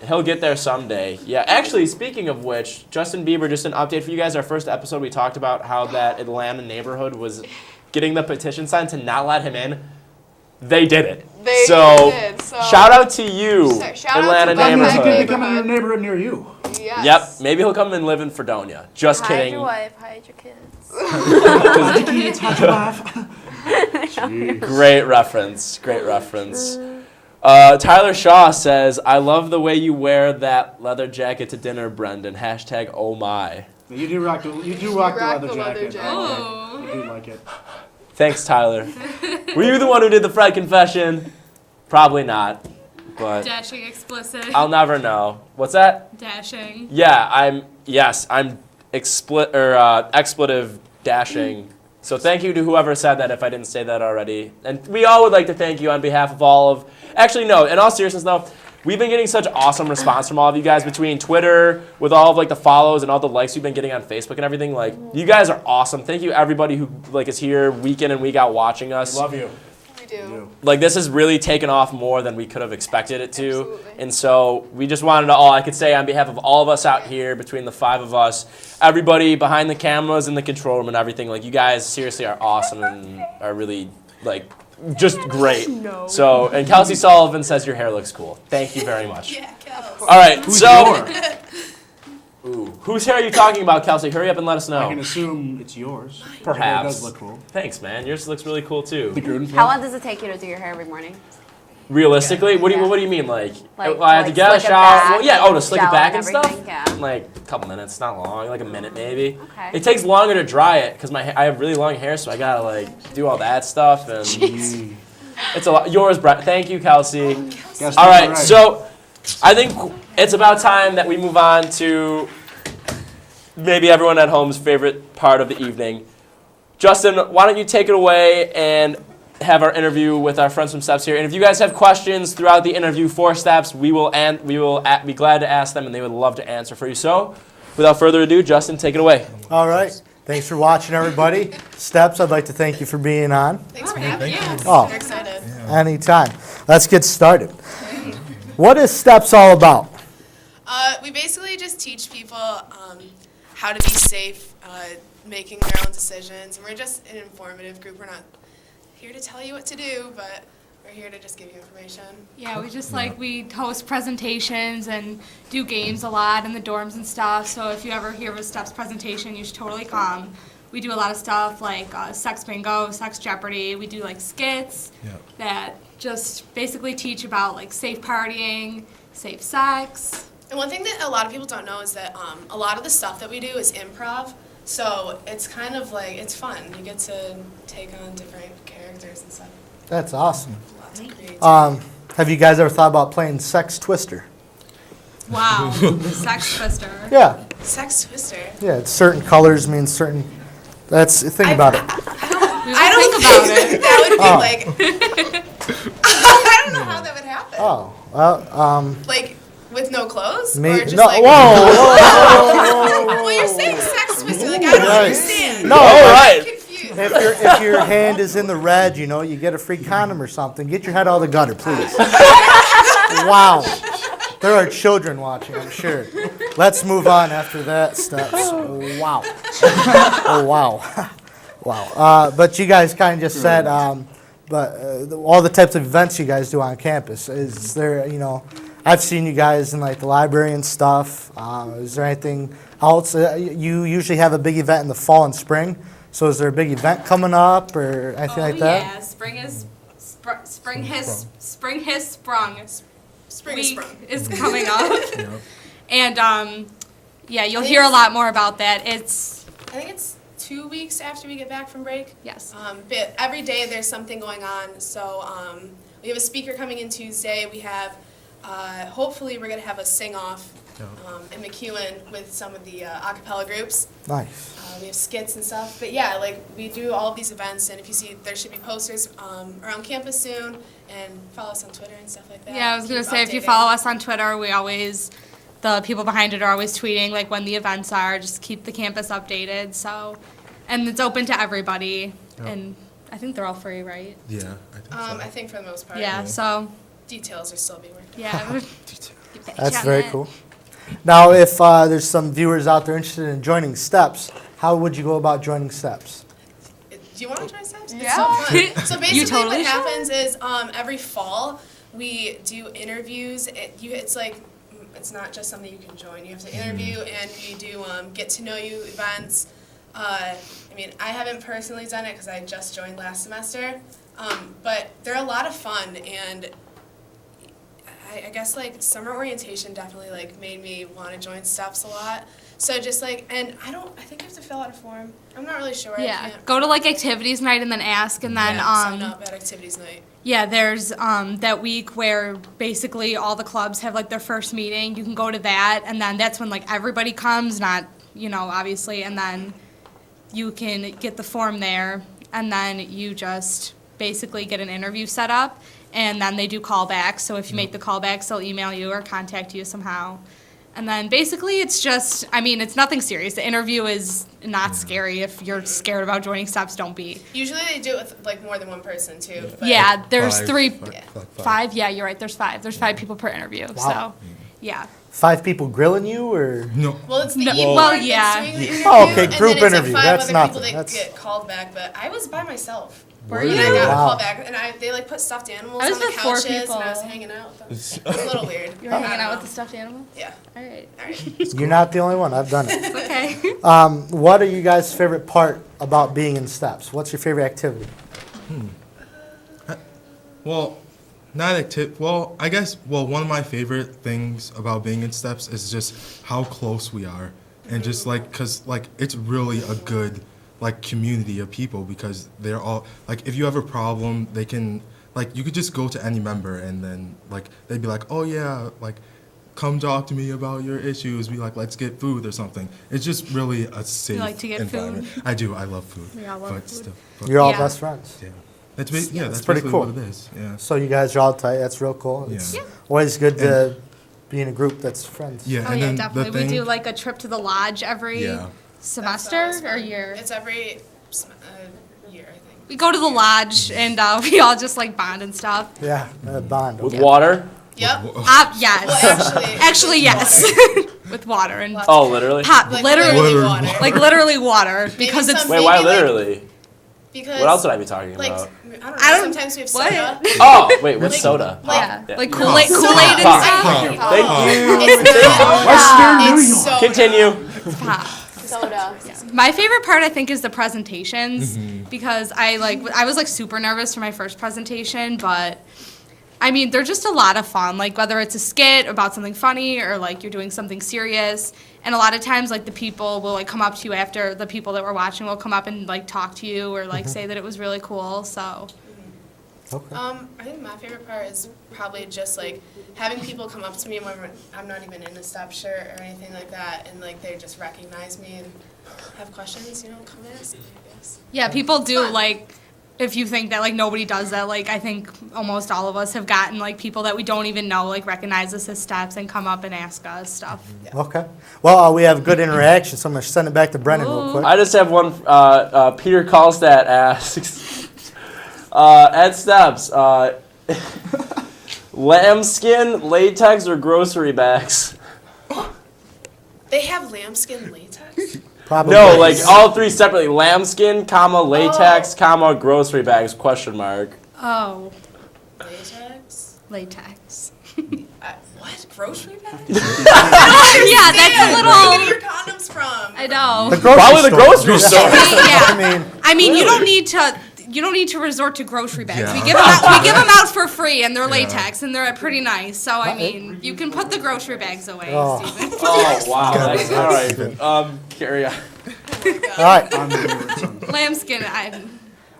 he'll get there someday. Yeah, actually, speaking of which, Justin Bieber, just an update for you guys. Our first episode, we talked about how that Atlanta neighborhood was getting the petition signed to not let him in. They did it. They so, did, so- shout out to you, Shout out to Atlanta them. That means he neighborhood. could become a neighborhood near you. Yes. Yep, maybe he'll come and live in Fredonia. Just Hide kidding. your wife, hide your kids. Great reference. Great reference. Tyler Shaw says, "I love the way you wear that leather jacket to dinner, Brendan." Hashtag oh my. You do rock the rock leather the leather jacket. jacket. Oh. I do like it. Thanks, Tyler. Were you the one who did the Fred confession? Probably not, but Dashing explicit. I'll never know. What's that? Dashing. Yeah, I'm expletive dashing. So thank you to whoever said that if I didn't say that already. And we all would like to thank you on behalf of all of... Actually, no, in all seriousness, though, we've been getting such awesome response from all of you guys between Twitter, with all of like the follows and all the likes we've been getting on Facebook and everything. Like, you guys are awesome. Thank you, everybody who like is here week in and week out watching us. Love you. We do. Like, this has really taken off more than we could have expected it to. Absolutely. And so we just wanted to I could say on behalf of all of us out here, between the 5 of us, everybody behind the cameras and the control room and everything, like, you guys seriously are awesome and are really, like, just great. So, and Kelsey Sullivan says your hair looks cool. Thank you very much. Yeah, Kels. All right, Who's so... yours? Ooh, whose hair are you talking about, Kelsey? Hurry up and let us I can know. assume it's yours. Your hair Perhaps. does look cool. Thanks, man. Yours looks really cool, too. The Grudenfeld. How long does it take you to do your hair every morning? Realistically, what do you mean? Like Like, I have to like get a slick it shower. back, Well, yeah. like Oh, to slick it gel back and and stuff. everything, yeah. Like a couple minutes, not long. Like a minute maybe. Okay. It takes longer to dry it because I have really long hair, so I gotta like do all that stuff and. It's a lot. Yours, Brett. Thank you, Kelsey. Guys, All right, so I think it's about time that we move on to maybe everyone at home's favorite part of the evening. Justin, why don't you take it away and have our interview with our friends from Steps here. And if you guys have questions throughout the interview for Steps, we will be glad to ask them, and they would love to answer for you. So, without further ado, Justin, take it away. All right. Thanks for watching, everybody. Steps, I'd like to thank you for being on. Thanks for having me. Oh. We're excited. Anytime. Let's get started. What is Steps all about? We basically just teach people how to be safe, making their own decisions. And we're just an informative group. We're not here to tell you what to do, but we're here to just give you information. Yeah, we host presentations and do games a lot in the dorms and stuff. So if you ever hear of a STEPS presentation, you should totally come. We do a lot of stuff like sex bingo, sex Jeopardy. We do like skits that just basically teach about like safe partying, safe sex. And one thing that a lot of people don't know is that a lot of the stuff that we do is improv. So it's kind of like, it's fun. You get to take on different characters and stuff. That's awesome. Lots of creativity. Have you guys ever thought about playing Sex Twister? Wow, sex twister. Yeah. Sex Twister. Yeah, it's certain colors mean certain. Think about it. I don't think that would be like. I don't know how that would happen. Oh, well, Like with no clothes, me. or just No, like. whoa. Well, you're saying sex twister. Like I don't Right. understand. No, All but right. I'm confused. if your hand is in the red, you get a free condom or something. Get your head out of the gutter, please. Wow. There are children watching, I'm sure. Let's move on after that, Steps. Wow. Oh, wow. Wow. But you guys kind of just said, all the types of events you guys do on campus. Is there, I've seen you guys in like the library and stuff. Is there anything else? You usually have a big event in the fall and spring. So is there a big event coming up or anything like that? Yeah, spring has sprung. Spring is Week sprung. is coming up. And yeah, you'll hear a lot more about that. I think it's 2 weeks after we get back from break. Yes. But every day there's something going on. So we have a speaker coming in Tuesday. We have, hopefully we're going to have a sing-off in McEwen with some of the a cappella groups. Nice. We have skits and stuff. But yeah, like we do all of these events. And if you see, there should be posters around campus soon. And follow us on Twitter and stuff like that. Yeah, I was going to Keep say, if you updated. follow us on Twitter, the people behind it are always tweeting like when the events are, just keep the campus updated. So, and it's open to everybody. Yep. And I think they're all free, right? Yeah, I think so. I think for the most part. Yeah, so, Details are still being worked out. yeah. That's very cool. Now, if there's some viewers out there interested in joining Steps, how would you go about joining Steps? Do you want to try steps? Yeah. It's so fun. So basically totally what should. happens is every fall we do interviews. It's like, it's not just something you can join. You have to interview and we do get to know you events. I mean, I haven't personally done it because I just joined last semester, but they're a lot of fun and I guess like summer orientation definitely like made me want to join Steps a lot. So just like, and I think you have to fill out a form. I'm not really sure. I Yeah, can't. go to like activities night and then ask, and then Sign up at activities night. yeah, there's that week where basically all the clubs have like their first meeting. You can go to that, and then that's when like everybody comes, not obviously, and then you can get the form there, and then you just basically get an interview set up, and then they do callbacks. So if you make the callbacks, they'll email you or contact you somehow. And then basically it's just, it's nothing serious. The interview is not scary. If you're scared about joining Steps, don't be. Usually they do it with like more than one person too. But Yeah, there's Five. five. Yeah, you're right. There's five. There's 5 people per interview. Wow. So, yeah. 5 people grilling you, or? No. Well, it's the No, e-board well, that's yeah. doing the interview, Oh, okay, and group then it's interview, like 5 that's other nothing, people that that's- get called back. But I was by myself. Were And I you? got Wow. a call back, and they like put stuffed animals I was on the with 4 couches, people. and I was hanging out with them. It was a little weird. You're hanging out with the stuffed animals? Yeah. All right. All right. You're not the only one. I've done it. It's okay. What are you guys' favorite part about being in Steps? What's your favorite activity? Well, Not a tip. Well, I guess. Well, one of my favorite things about being in Steps is just how close we are, and just like, cause like it's really a good like community of people because they're all like, if you have a problem, they can like you could just go to any member and then like they'd be like, oh yeah, like come talk to me about your issues. Be like, let's get food or something. It's just really a safe like to get environment. food? I do. I love food. We all love but food. Still, but You're all Yeah. best friends. yeah. That's that's pretty basically cool. what it is. Yeah. So you guys are all tight. That's real cool. It's Yeah. always good to be in a group that's friends. Yeah. Oh and yeah, then definitely. The thing, We do like a trip to the lodge every Yeah. semester That's or always fun. year. It's every year, I think. We go to the lodge and we all just like bond and stuff. Yeah, bond. With water? Yep. Yes. Well, Actually, yes. With water and Oh, literally? pop, Like literally, literally water. like literally water because it's. some- Wait, why maybe, like, literally? Because What else would I be talking like about? I don't know. Sometimes we have what? soda. Oh, wait, with Like- soda. Yeah, Yeah. like Kool-Aid, Soda. Kool-Aid and Pop. stuff. Thank you. It's not. Western New It's York. soda. Continue. Pop. Soda. My favorite part, I think, is the presentations because I was like super nervous for my first presentation, but I mean, they're just a lot of fun. Like whether it's a skit about something funny or like you're doing something serious, and a lot of times like the people will like come up to you after the people that were watching will come up and like talk to you or like say that it was really cool. So Okay. I think my favorite part is probably just like having people come up to me when I'm not even in a step shirt or anything like that, and like they just recognize me and have questions. Come ask me, I guess. yeah, people do Fun. like. If you think that like nobody does that, like I think almost all of us have gotten like people that we don't even know like recognize us as Steps and come up and ask us stuff. Okay. Well, we have good interaction, so I'm going to send it back to Brennan real quick. I just have one. Peter Kallstad asks, at Steps, lambskin, latex, or grocery bags? They have lambskin latex. Probably. No, like all three separately. Lambskin, comma, latex, comma, grocery bags, question mark. Oh, Latex. latex. What? Grocery bag? Yeah, that's a Where are you little. getting your condoms from? I know. The grocery Probably the store. grocery store. Yeah. I mean, You don't need to. You don't need to resort to grocery bags. Yeah. We give them out. We give them out for free, and they're latex, and they're pretty nice. So I mean, you can put the grocery bags away, Oh. Stephen. Oh, wow. That's, all right. Carry on. all right. Lambskin.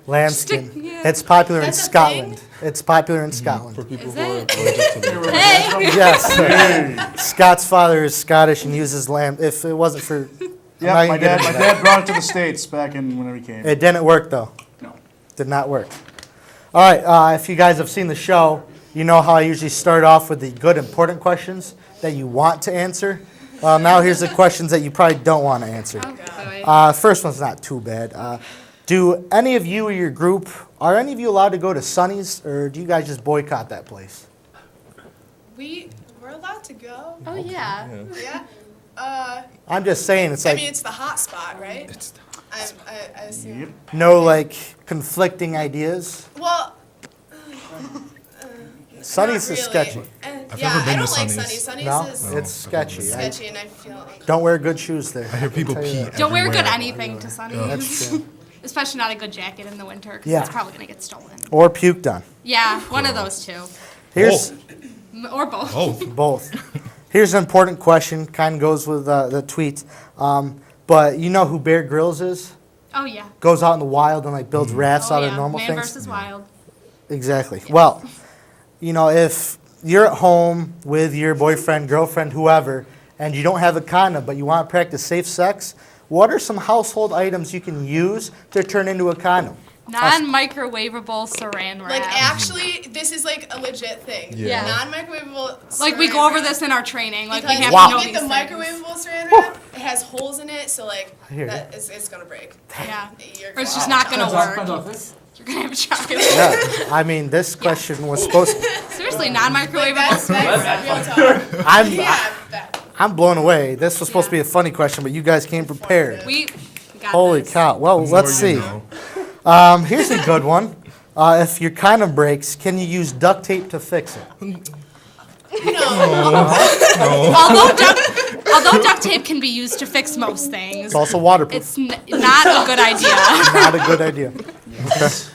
Lambskin. Stick- yeah. It's popular in That's a Scotland. It's popular in Scotland. For people Is who are it? allergic to the Hey. Yes. Scott's father is Scottish and uses lamb. If it wasn't for, Yeah, not my gonna get dad, into my dad brought it to the States back in whenever he came. it didn't work though. No. Did not work. All right. If you guys have seen the show, you know how I usually start off with the good, important questions that you want to answer. Now here's the questions that you probably don't want to answer. First one's not too bad. Do any of you or your group, are any of you allowed to go to Sonny's, or do you guys just boycott that place? We're allowed to go. Oh yeah. Yeah. I'm just saying, it's I like mean, it's the hot spot, right? I assume. Yep. no like conflicting ideas. Well, Sonny's not is really. sketchy. Yeah, never been I don't to like Sonny's. Sonny's. No, Sonny's is it's sketchy. sketchy, and I feel uncomfortable. Don't wear good shoes there. I hear people can tell you pee that. Don't wear good everywhere. anything to Sunny. That's true. Especially not a good jacket in the winter, because Yeah. it's probably gonna get stolen. Or puked on. Yeah, one of those two, Here's or both. Oh, both. Here's an important question. Kind of goes with the tweet. But you know who Bear Grylls is? Oh yeah. Goes out in the wild and like builds rafts Oh out yeah. of normal Man things. versus Wild. Exactly. Well, you know, if you're at home with your boyfriend, girlfriend, whoever, and you don't have a condom, but you want to practice safe sex, what are some household items you can use to turn into a condom? Non-microwavable saran wrap. Like, actually, this is like a legit thing. Yeah. Non-microwavable. Like we saran go over wrap. this in our training. Like we Because have Wow. to know you get these the things. microwavable saran wrap, it has holes in it, so like hear that it's gonna break. Yeah. You're Or it's gonna just have not a gonna work. You're gonna have a chocolate. Yeah. I mean, this question was supposed to. Seriously, Like, non-microwavable. that's real talk. I'm, Yeah, that. I'm blown away. This was supposed to be a funny question, but you guys came prepared. We got Holy this. cow. Well, the let's more you see. know. Here's a good one. If your condom breaks, can you use duct tape to fix it? Although duct tape can be used to fix most things, It's also waterproof. it's not a good idea. Not a good idea.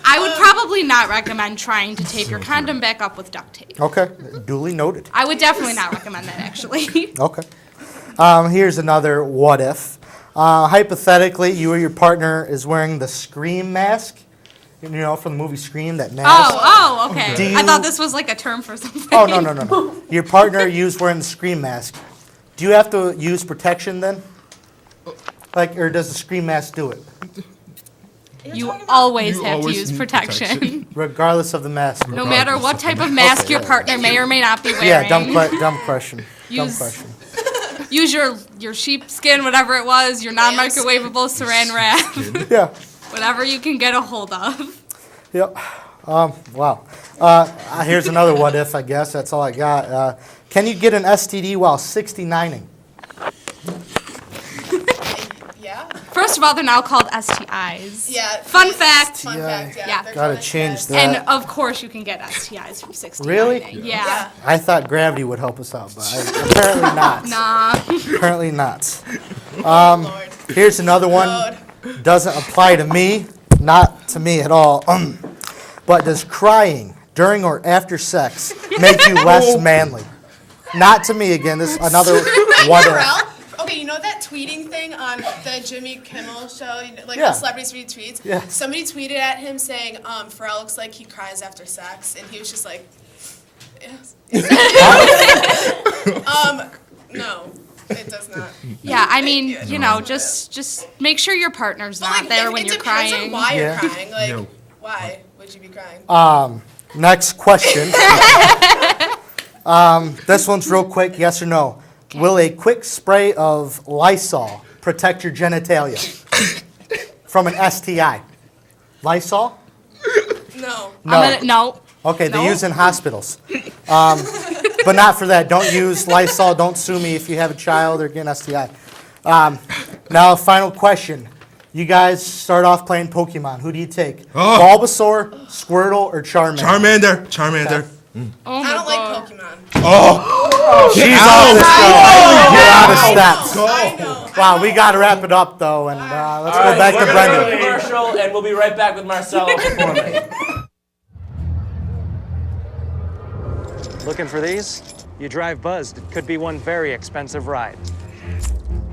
I would probably not recommend trying to tape your condom back up with duct tape. Okay, duly noted. I would definitely not recommend that, actually. Okay. Here's another what if. Hypothetically, you or your partner is wearing the Scream mask. You know, from the movie Scream, that mask. Okay. Do I thought you- this was like a term for something. Oh, no. Your partner used wearing the Scream mask. Do you have to use protection then? Like, or does the Scream mask do it? You always You have to always use need protection. Regardless of the mask. No matter what type of mask Okay, your yeah. partner may or may not be wearing. Yeah, dumb question. Dumb Use- question. Use your sheepskin, whatever it was, your non-microwavable saran wrap, Yeah. whatever you can get a hold of. Yep. Wow. Here's another what if, I guess. That's all I got. Can you get an STD while 69ing? Yeah. First of all, they're now called STIs. Yeah. Fun fact. Fun fact. Yeah. Yeah. they're Gotta called change STIs. that. And of course, you can get STIs from 69. Really? Yeah. Yeah. I thought gravity would help us out, but apparently not. Nah. Apparently not. Lord. Here's another one. Lord. Doesn't apply to me. Not to me at all. But does crying during or after sex make you less manly? Not to me again. This is another what if. Pharrell? Okay, you know that tweeting thing on the Jimmy Kimmel show? You know, like Yeah. the celebrities read tweets? Yeah. Somebody tweeted at him saying, Pharrell looks like he cries after sex, and he was just like, yes. No, it does not. Yeah, I mean, you know, just make sure your partner's But, not like, there it when you're depends crying. on why Yeah. you're crying. Like, No. why would you be crying? Next question. This one's real quick. Yes or no? Will a quick spray of Lysol protect your genitalia from an STI? Lysol? No. No. Okay, they No. use in hospitals. But not for that. Don't use Lysol. Don't sue me if you have a child or get an STI. Now, final question. You guys start off playing Pokemon. Who do you take? Oh. Bulbasaur, Squirtle, or Charmander? Charmander. Oh I don't like Oh. Pokemon. She's on the show. You're out of steps. I know. Wow, we got to wrap it up, though, and let's All go right, back we're to gonna go to Brendan. commercial, and we'll be right back with Marcello performing. Looking for these? You drive buzzed. It could be one very expensive ride.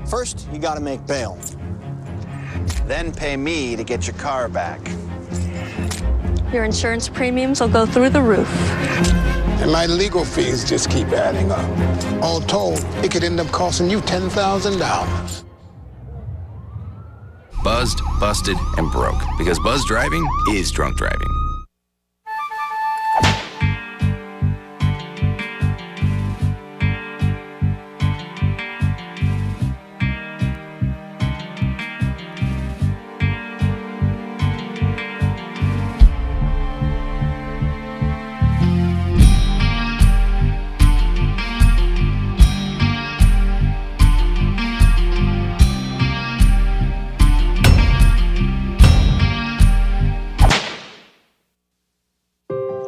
First, you gotta make bail. Then pay me to get your car back. Your insurance premiums will go through the roof. And my legal fees just keep adding up. All told, it could end up costing you $10,000. Buzzed, busted, and broke. Because buzz driving is drunk driving.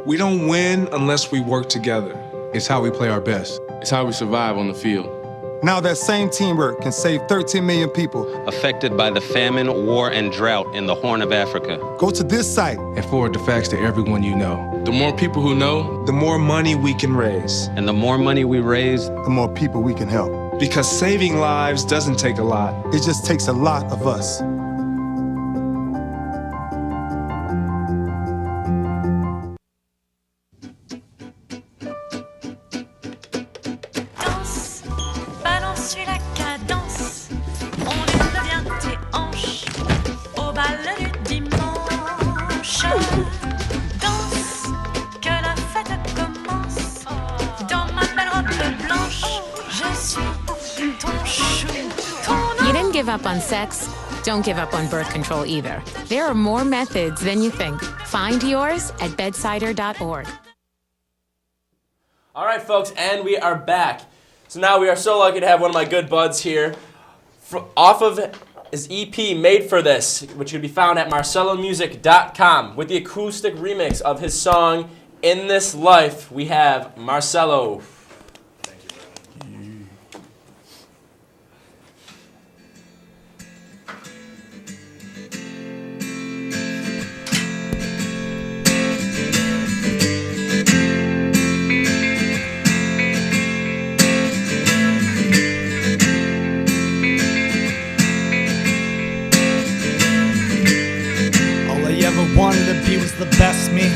We don't win unless we work together. It's how we play our best. It's how we survive on the field. Now that same teamwork can save 13 million people affected by the famine, war, and drought in the Horn of Africa. Go to this site and forward the facts to everyone you know. The more people who know, the more money we can raise. And the more money we raise, the more people we can help. Because saving lives doesn't take a lot. It just takes a lot of us. Give up on sex, don't give up on birth control either. There are more methods than you think. Find yours at bedsider.org. All right, folks, and we are back. So now we are so lucky to have one of my good buds here. Off of his EP, Made for This, which can be found at marcellomusic.com. With the acoustic remix of his song, In This Life, we have Marcello. ever wanted to be was the best me.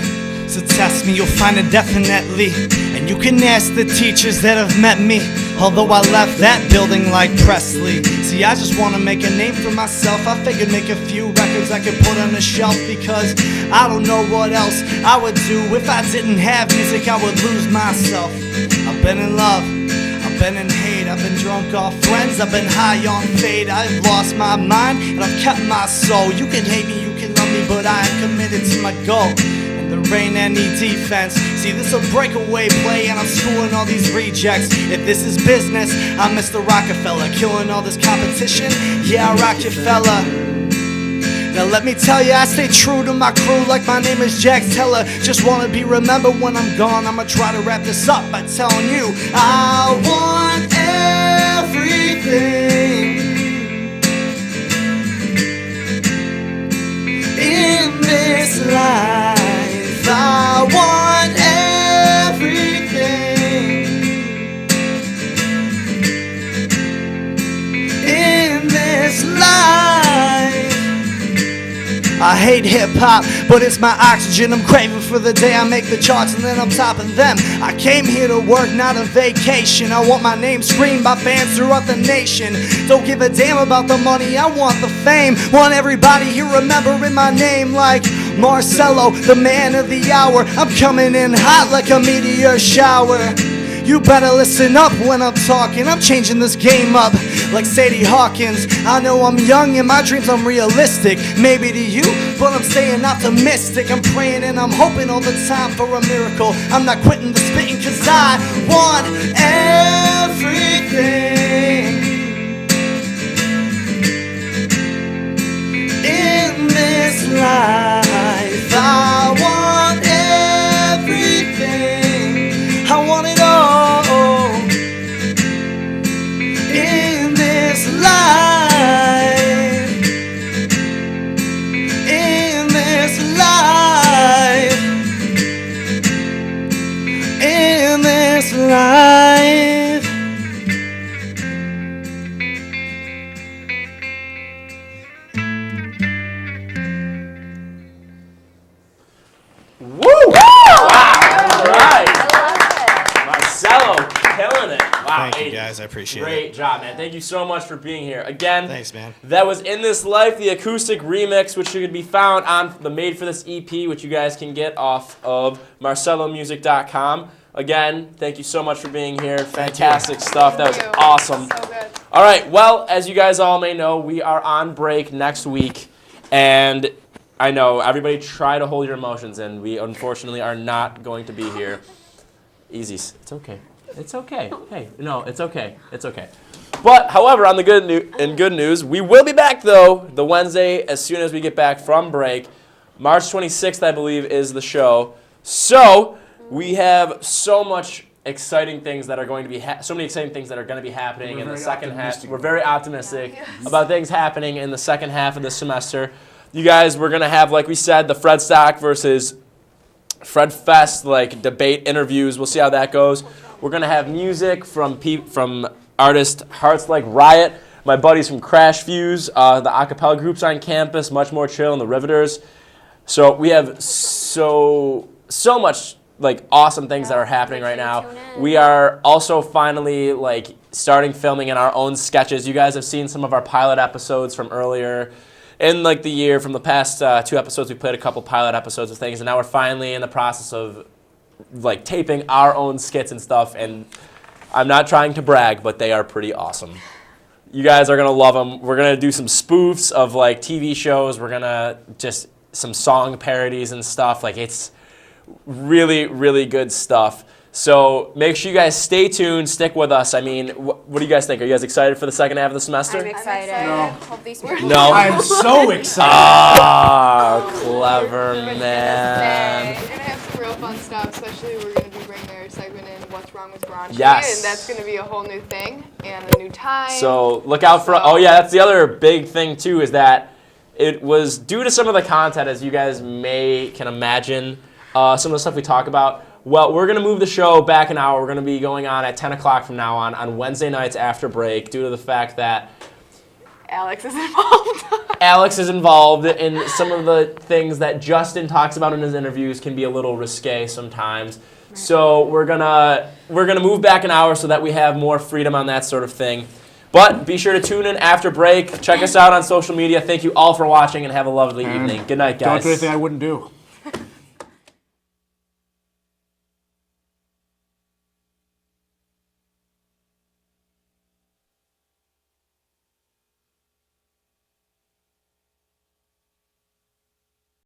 So test me, you'll find it definitely. And you can ask the teachers that have met me. Although I left that building like Presley. See, I just wanna make a name for myself. I figured make a few records I could put on the shelf, because I don't know what else I would do. If I didn't have music, I would lose myself. I've been in love, I've been in hate, I've been drunk off friends, I've been high on fade. I've lost my mind and I've kept my soul. You can hate me, you can love me, but I am committed to my goal. There ain't any defense. See, this a breakaway play and I'm schooling all these rejects. If this is business, I'm Mr. Rockefeller, killing all this competition. Yeah, I rock your fella. Now let me tell you, I stay true to my crew like my name is Jack Teller. Just wanna be remembered when I'm gone. I'ma try to wrap this up by telling you I want everything in this life. I want everything in this life. I hate hip-hop, but it's my oxygen. I'm craving for the day I make the charts and then I'm topping them. I came here to work, not a vacation. I want my name screamed by fans throughout the nation. Don't give a damn about the money, I want the fame. Want everybody here remembering my name like Marcello, the man of the hour. I'm coming in hot like a meteor shower. You better listen up when I'm talking. I'm changing this game up like Sadie Hawkins. I know I'm young and my dreams unrealistic, maybe to you, but I'm staying optimistic. I'm praying and I'm hoping all the time for a miracle. I'm not quitting the spitting cause I want everything in this life. I want everything. I want it all in this life. In this life. In this life. Woo! Wow! All right. Marcello, killing it. Wow. Thank you, Aiden, guys. I appreciate it. Great job, man. Thank you so much for being here. Again, Thanks, man. that was In This Life, the acoustic remix, which can be found on the Made for This EP, which you guys can get off of marcellomusic.com. Again, thank you so much for being here. Fantastic stuff. That was awesome. So good. All right, well, as you guys all may know, we are on break next week, and I know everybody try to hold your emotions in. We unfortunately are not going to be here. Easy. It's okay. It's okay. Hey, no, it's okay. It's okay. But, however, on the good news, we will be back, though, the Wednesday as soon as we get back from break. March 26th, I believe, is the show. So, we have so much exciting things that are going to be so many exciting things that are going to be happening in the second half. We're very optimistic about things happening in the second half of the semester. You guys, we're going to have, like we said, the Fred Stock versus Fred Fest debate interviews. We'll see how that goes. We're going to have music from artist Hearts Like Riot, my buddies from Crash Fuse, the a cappella groups on campus, Much More Chill, and the Riveters. So we have so much awesome things that are happening right now. We are also finally starting filming in our own sketches. You guys have seen some of our pilot episodes from earlier in the year. From the past 2 episodes, we played a couple pilot episodes of things, and now we're finally in the process of taping our own skits and stuff. And I'm not trying to brag, but they are pretty awesome. You guys are gonna love them. We're gonna do some spoofs of TV shows. We're gonna just some song parodies and stuff. It's really, really good stuff. So make sure you guys stay tuned, stick with us. I mean, what do you guys think? Are you guys excited for the second half of the semester? I'm excited. No. Hope these work. No. I'm so excited. Ah, clever man. We're gonna have some real fun stuff, especially we're gonna be bringing our segment in What's Wrong with Raunchy, Yes. and that's gonna be a whole new thing and a new time. So look out for. Oh yeah, that's the other big thing too, is that it was due to some of the content, as you guys can imagine, some of the stuff we talk about. Well, we're going to move the show back an hour. We're going to be going on at 10 o'clock from now on Wednesday nights after break, due to the fact that Alex is involved. Alex is involved in some of the things that Justin talks about in his interviews can be a little risque sometimes. So we're gonna move back an hour so that we have more freedom on that sort of thing. But be sure to tune in after break. Check us out on social media. Thank you all for watching and have a lovely evening. Good night, guys. Don't do anything I wouldn't do.